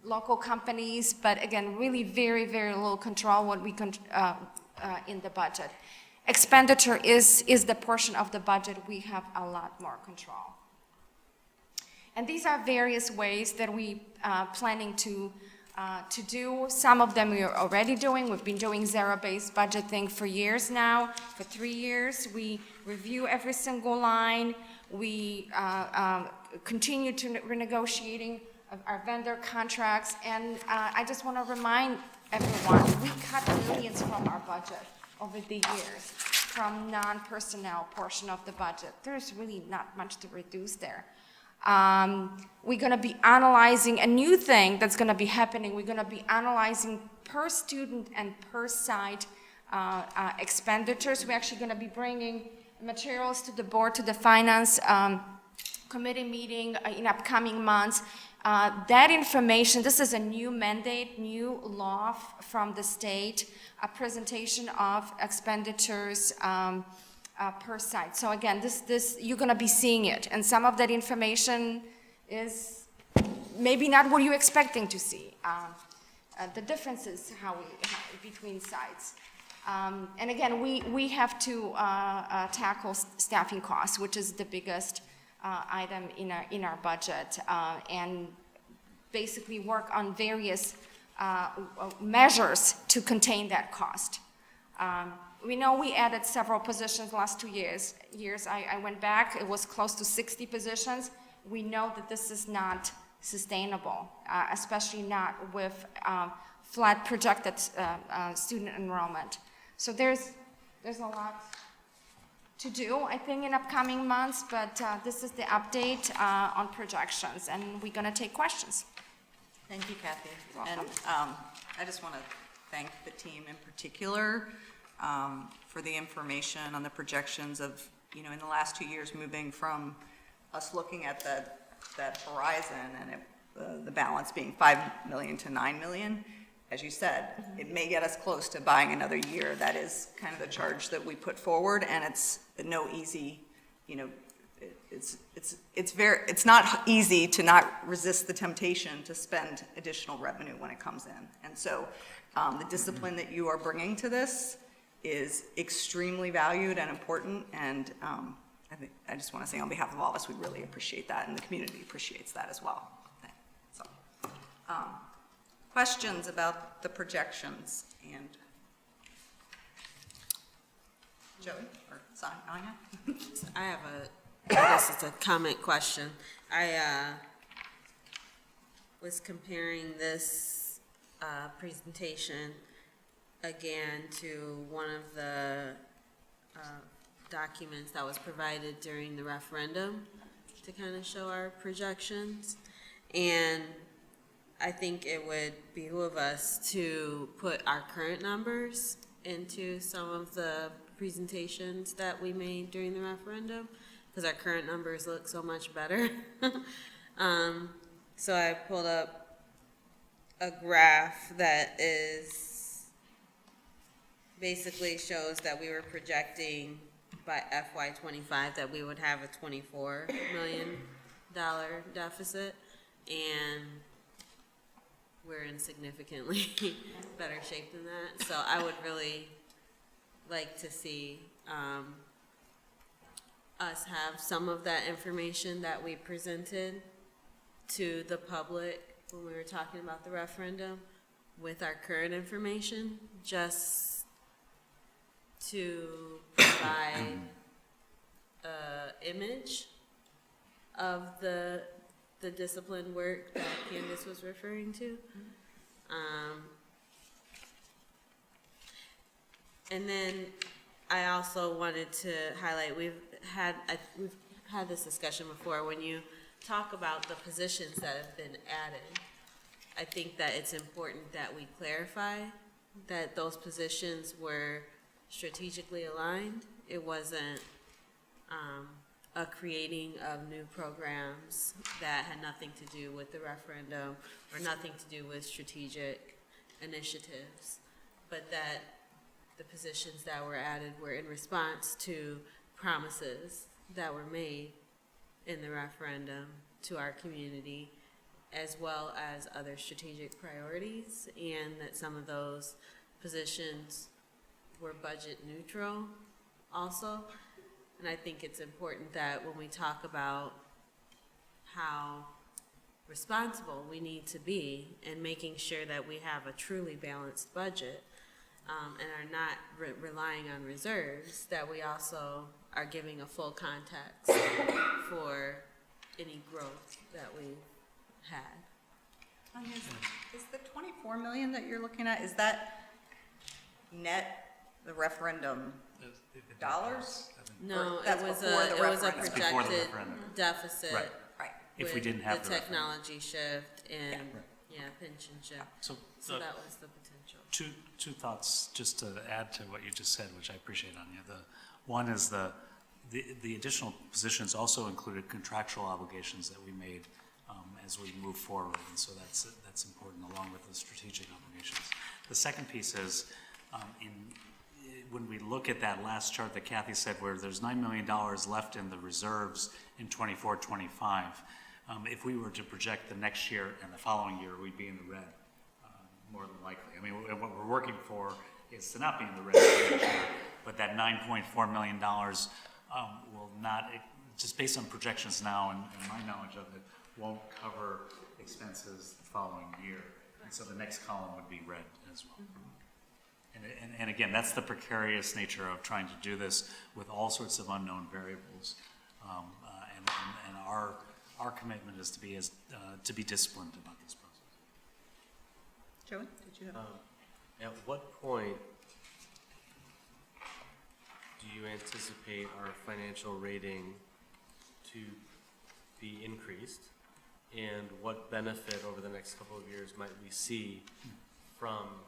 Speaker 11: local companies, but again, really very, very little control what we in the budget. Expenditure is the portion of the budget we have a lot more control. And these are various ways that we planning to do. Some of them we are already doing. We've been doing zero-based budgeting for years now, for 3 years. We review every single line. We continue to renegotiating our vendor contracts. And I just want to remind everyone, we cut millions from our budget over the years from non-personnel portion of the budget. There's really not much to reduce there. We're going to be analyzing a new thing that's going to be happening. We're going to be analyzing per student and per site expenditures. We're actually going to be bringing materials to the board, to the finance committee meeting in upcoming months. That information, this is a new mandate, new law from the state, a presentation of expenditures per site. So again, this you're going to be seeing it, and some of that information is maybe not what you're expecting to see. The differences between sites, and again, we have to tackle staffing costs, which is the biggest item in our budget, and basically work on various measures to contain that cost. We know we added several positions last 2 years. I went back, it was close to 60 positions. We know that this is not sustainable, especially not with flat projected student enrollment. So there's a lot to do, I think, in upcoming months, but this is the update on projections, and we're going to take questions.
Speaker 1: Thank you, Kathy.
Speaker 11: You're
Speaker 1: And
Speaker 11: welcome.
Speaker 1: I just want to thank the team in particular for the information on the projections of, in the last 2 years, moving from us looking at that horizon and the balance being 5 million to 9 million. As you said, it may get us close to buying another year. That is kind of the charge that we put forward, and it's no easy, it's not easy to not resist the temptation to spend additional revenue when it comes in. And so the discipline that you are bringing to this is extremely valued and important, and I just want to say on behalf of all of us, we really appreciate that, and the community appreciates that as well. So, questions about the projections? And Joey or Anya?
Speaker 3: I have I guess it's a comment question. I was comparing this presentation again to one of the documents that was provided during the referendum to kind of show our projections. And I think it would behoove us to put our current numbers into some of the presentations that we made during the referendum, because our current numbers look so much better. So I pulled up a graph that basically shows that we were projecting by FY '25 that we would have a $24 million deficit, and we're in significantly better shape than that. So I would really like to see us have some of that information that we presented to the public when we were talking about the referendum with our current information, just to provide a image of the discipline work that Candace was referring to. And then I also wanted to highlight, we've had this discussion before, when you talk about the positions that have been added, I think that it's important that we clarify that those positions were strategically aligned. It wasn't a creating of new programs that had nothing to do with the referendum or nothing to do with strategic initiatives, but that the positions that were added were in response to promises that were made in the referendum to our community, as well as other strategic priorities, and that some of those positions were budget neutral also. And I think it's important that when we talk about how responsible we need to be in making sure that we have a truly balanced budget, and are not relying on reserves, that we also are giving a full context for any growth that we've had.
Speaker 1: And is the 24 million that you're looking at, is that net the referendum dollars?
Speaker 3: No,
Speaker 1: That's
Speaker 3: it was
Speaker 1: before the
Speaker 3: a
Speaker 1: referendum.
Speaker 2: That's before the
Speaker 3: projected
Speaker 2: referendum.
Speaker 3: deficit.
Speaker 2: Right.
Speaker 1: Right.
Speaker 2: If we
Speaker 3: with
Speaker 2: didn't have
Speaker 3: the
Speaker 2: the referendum.
Speaker 3: technology shift and, pension shift.
Speaker 2: So,
Speaker 3: So that was the potential.
Speaker 2: two thoughts just to add to what you just said, which I appreciate, Anya. One is the additional positions also included contractual obligations that we made as we move forward, and so that's important along with the strategic obligations. The second piece is when we look at that last chart that Kathy said, where there's $9 million left in the reserves in 24-25, if we were to project the next year and the following year, we'd be in the red, more than likely. I mean, what we're working for is to not be in the red next year, but that $9.4 million will not, just based on projections now and my knowledge of it, won't cover expenses the following year. And so the next column would be red as well. And again, that's the precarious nature of trying to do this with all sorts of unknown variables. And our commitment is to be disciplined about this process.
Speaker 1: Joey, did you have?
Speaker 10: At what point do you anticipate our financial rating to be increased? And what benefit over the next couple of years might we see from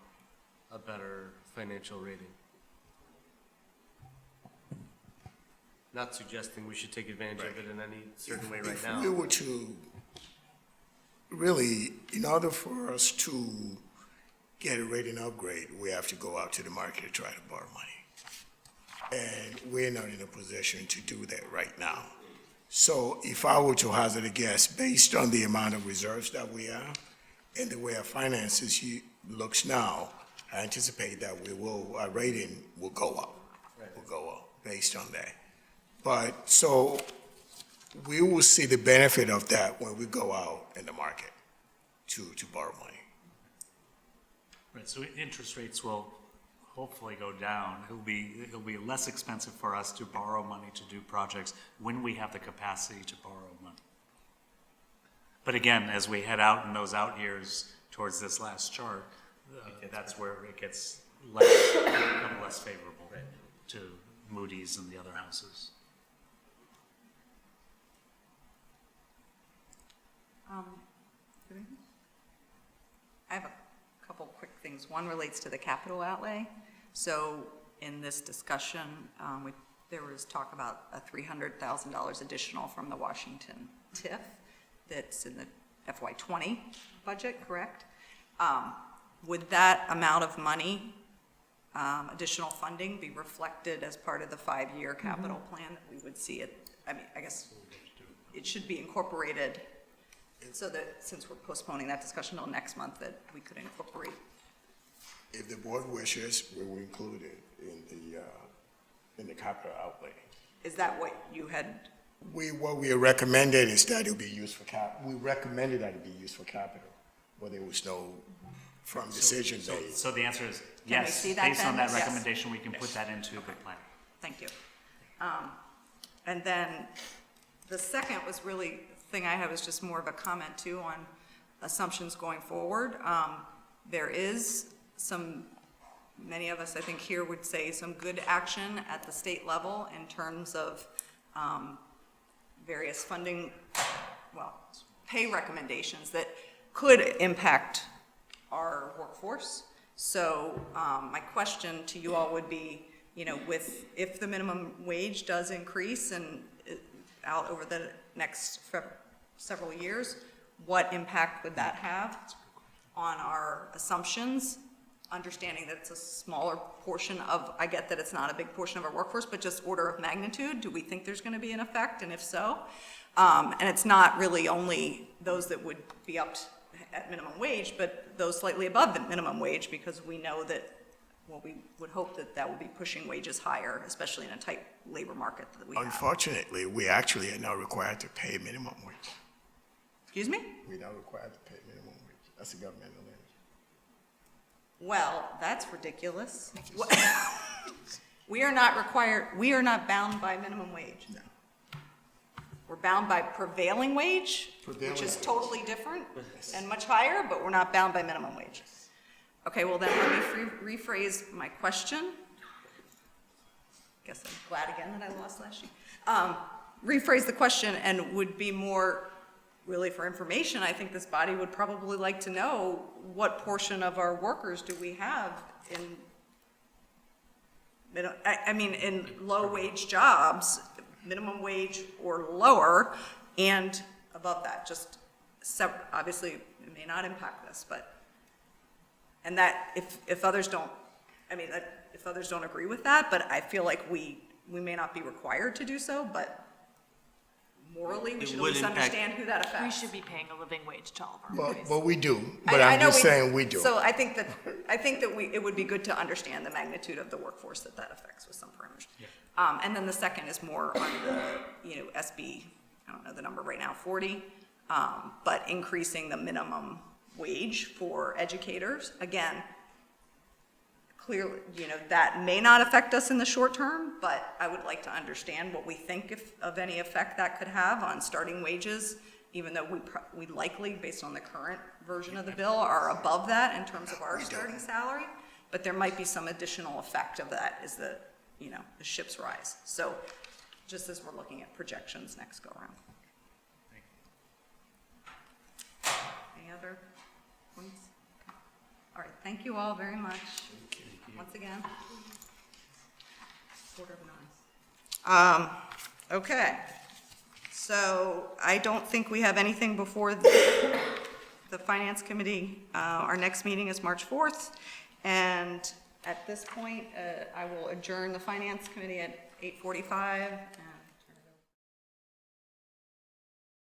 Speaker 10: a better financial rating? Not suggesting we should take advantage of it in any certain way right
Speaker 6: If
Speaker 10: now.
Speaker 6: we were to, really, in order for us to get a rating upgrade, we have to go out to the market to try to borrow money. And we're not in a position to do that right now. So if I were to hazard a guess, based on the amount of reserves that we have and the way our finances looks now, I anticipate that our rating will go up. Will go up based on that. But, so we will see the benefit of that when we go out in the market to borrow money.
Speaker 2: Right, so interest rates will hopefully go down. It'll be less expensive for us to borrow money to do projects when we have the capacity to borrow money. But again, as we head out in those out years towards this last chart, that's where it gets become less favorable to Moody's and the other houses.
Speaker 1: I have a couple quick things. One relates to the capital outlay. So in this discussion, there was talk about a $300,000 additional from the Washington TIF that's in the FY20 budget, correct? Would that amount of money, additional funding, be reflected as part of the 5-year capital plan that we would see it? I mean, I guess it should be incorporated so that, since we're postponing that discussion till next month, that we could incorporate.
Speaker 6: If the board wishes, we will include it in the capital outlay.
Speaker 1: Is that what you had?
Speaker 6: What we recommended is that it would be used for we recommended that it be used for capital, but there was no firm decision made.
Speaker 2: So the answer is
Speaker 1: Can we
Speaker 2: yes.
Speaker 1: see that
Speaker 2: Based on
Speaker 1: then?
Speaker 2: that
Speaker 1: Yes.
Speaker 2: recommendation, we can put that into the plan.
Speaker 1: Thank you. And then the second was really, the thing I had was just more of a comment too on assumptions going forward. There is many of us, I think here would say, some good action at the state level in terms of various funding, pay recommendations that could impact our workforce. So my question to you all would be, if the minimum wage does increase and out over the next several years, what impact would that have on our assumptions? Understanding that it's a smaller portion of, I get that it's not a big portion of our workforce, but just order of magnitude, do we think there's going to be an effect, and if so? And it's not really only those that would be up at minimum wage, but those slightly above the minimum wage, because we know that, we would hope that that will be pushing wages higher, especially in a tight labor market that we have.
Speaker 6: Unfortunately, we actually are not required to pay minimum wage.
Speaker 1: Excuse me?
Speaker 6: We're not required to pay minimum wage. That's a governmental entity.
Speaker 1: Well, that's ridiculous. We are not required, we are not bound by minimum wage.
Speaker 6: No.
Speaker 1: We're bound by prevailing wage, which is totally different and much higher, but we're not bound by minimum wage. Okay, well then let me rephrase my question. Guess I'm glad again that I lost last year. Rephrase the question and would be more really for information. I think this body would probably like to know what portion of our workers do we have in in low-wage jobs, minimum wage or lower, and above that, just obviously it may not impact this, but, and that if others don't, if others don't agree with that, but I feel like we may not be required to do so, but morally, we should at least understand who that affects.
Speaker 12: We should be paying a living wage to all of our employees.
Speaker 6: Well, we do, but
Speaker 1: I
Speaker 6: I'm
Speaker 1: know
Speaker 6: just saying we do.
Speaker 1: So I think that it would be good to understand the magnitude of the workforce that affects with some parameters. Yeah. And then the second is more on the, SB, I don't know the number right now, 40, but increasing the minimum wage for educators. Again, clearly, that may not affect us in the short term, but I would like to understand what we think of any effect that could have on starting wages, even though we likely, based on the current version of the bill, are above that in terms of our starting salary, but there might be some additional effect of that as the ships rise. So just as we're looking at projections next go around. Any other points? All right, thank you all very much. Once again. 8:45. Okay, so I don't think we have anything before the Finance Committee. Our next meeting is March 4th, and at this point, I will adjourn the Finance Committee at 8:45.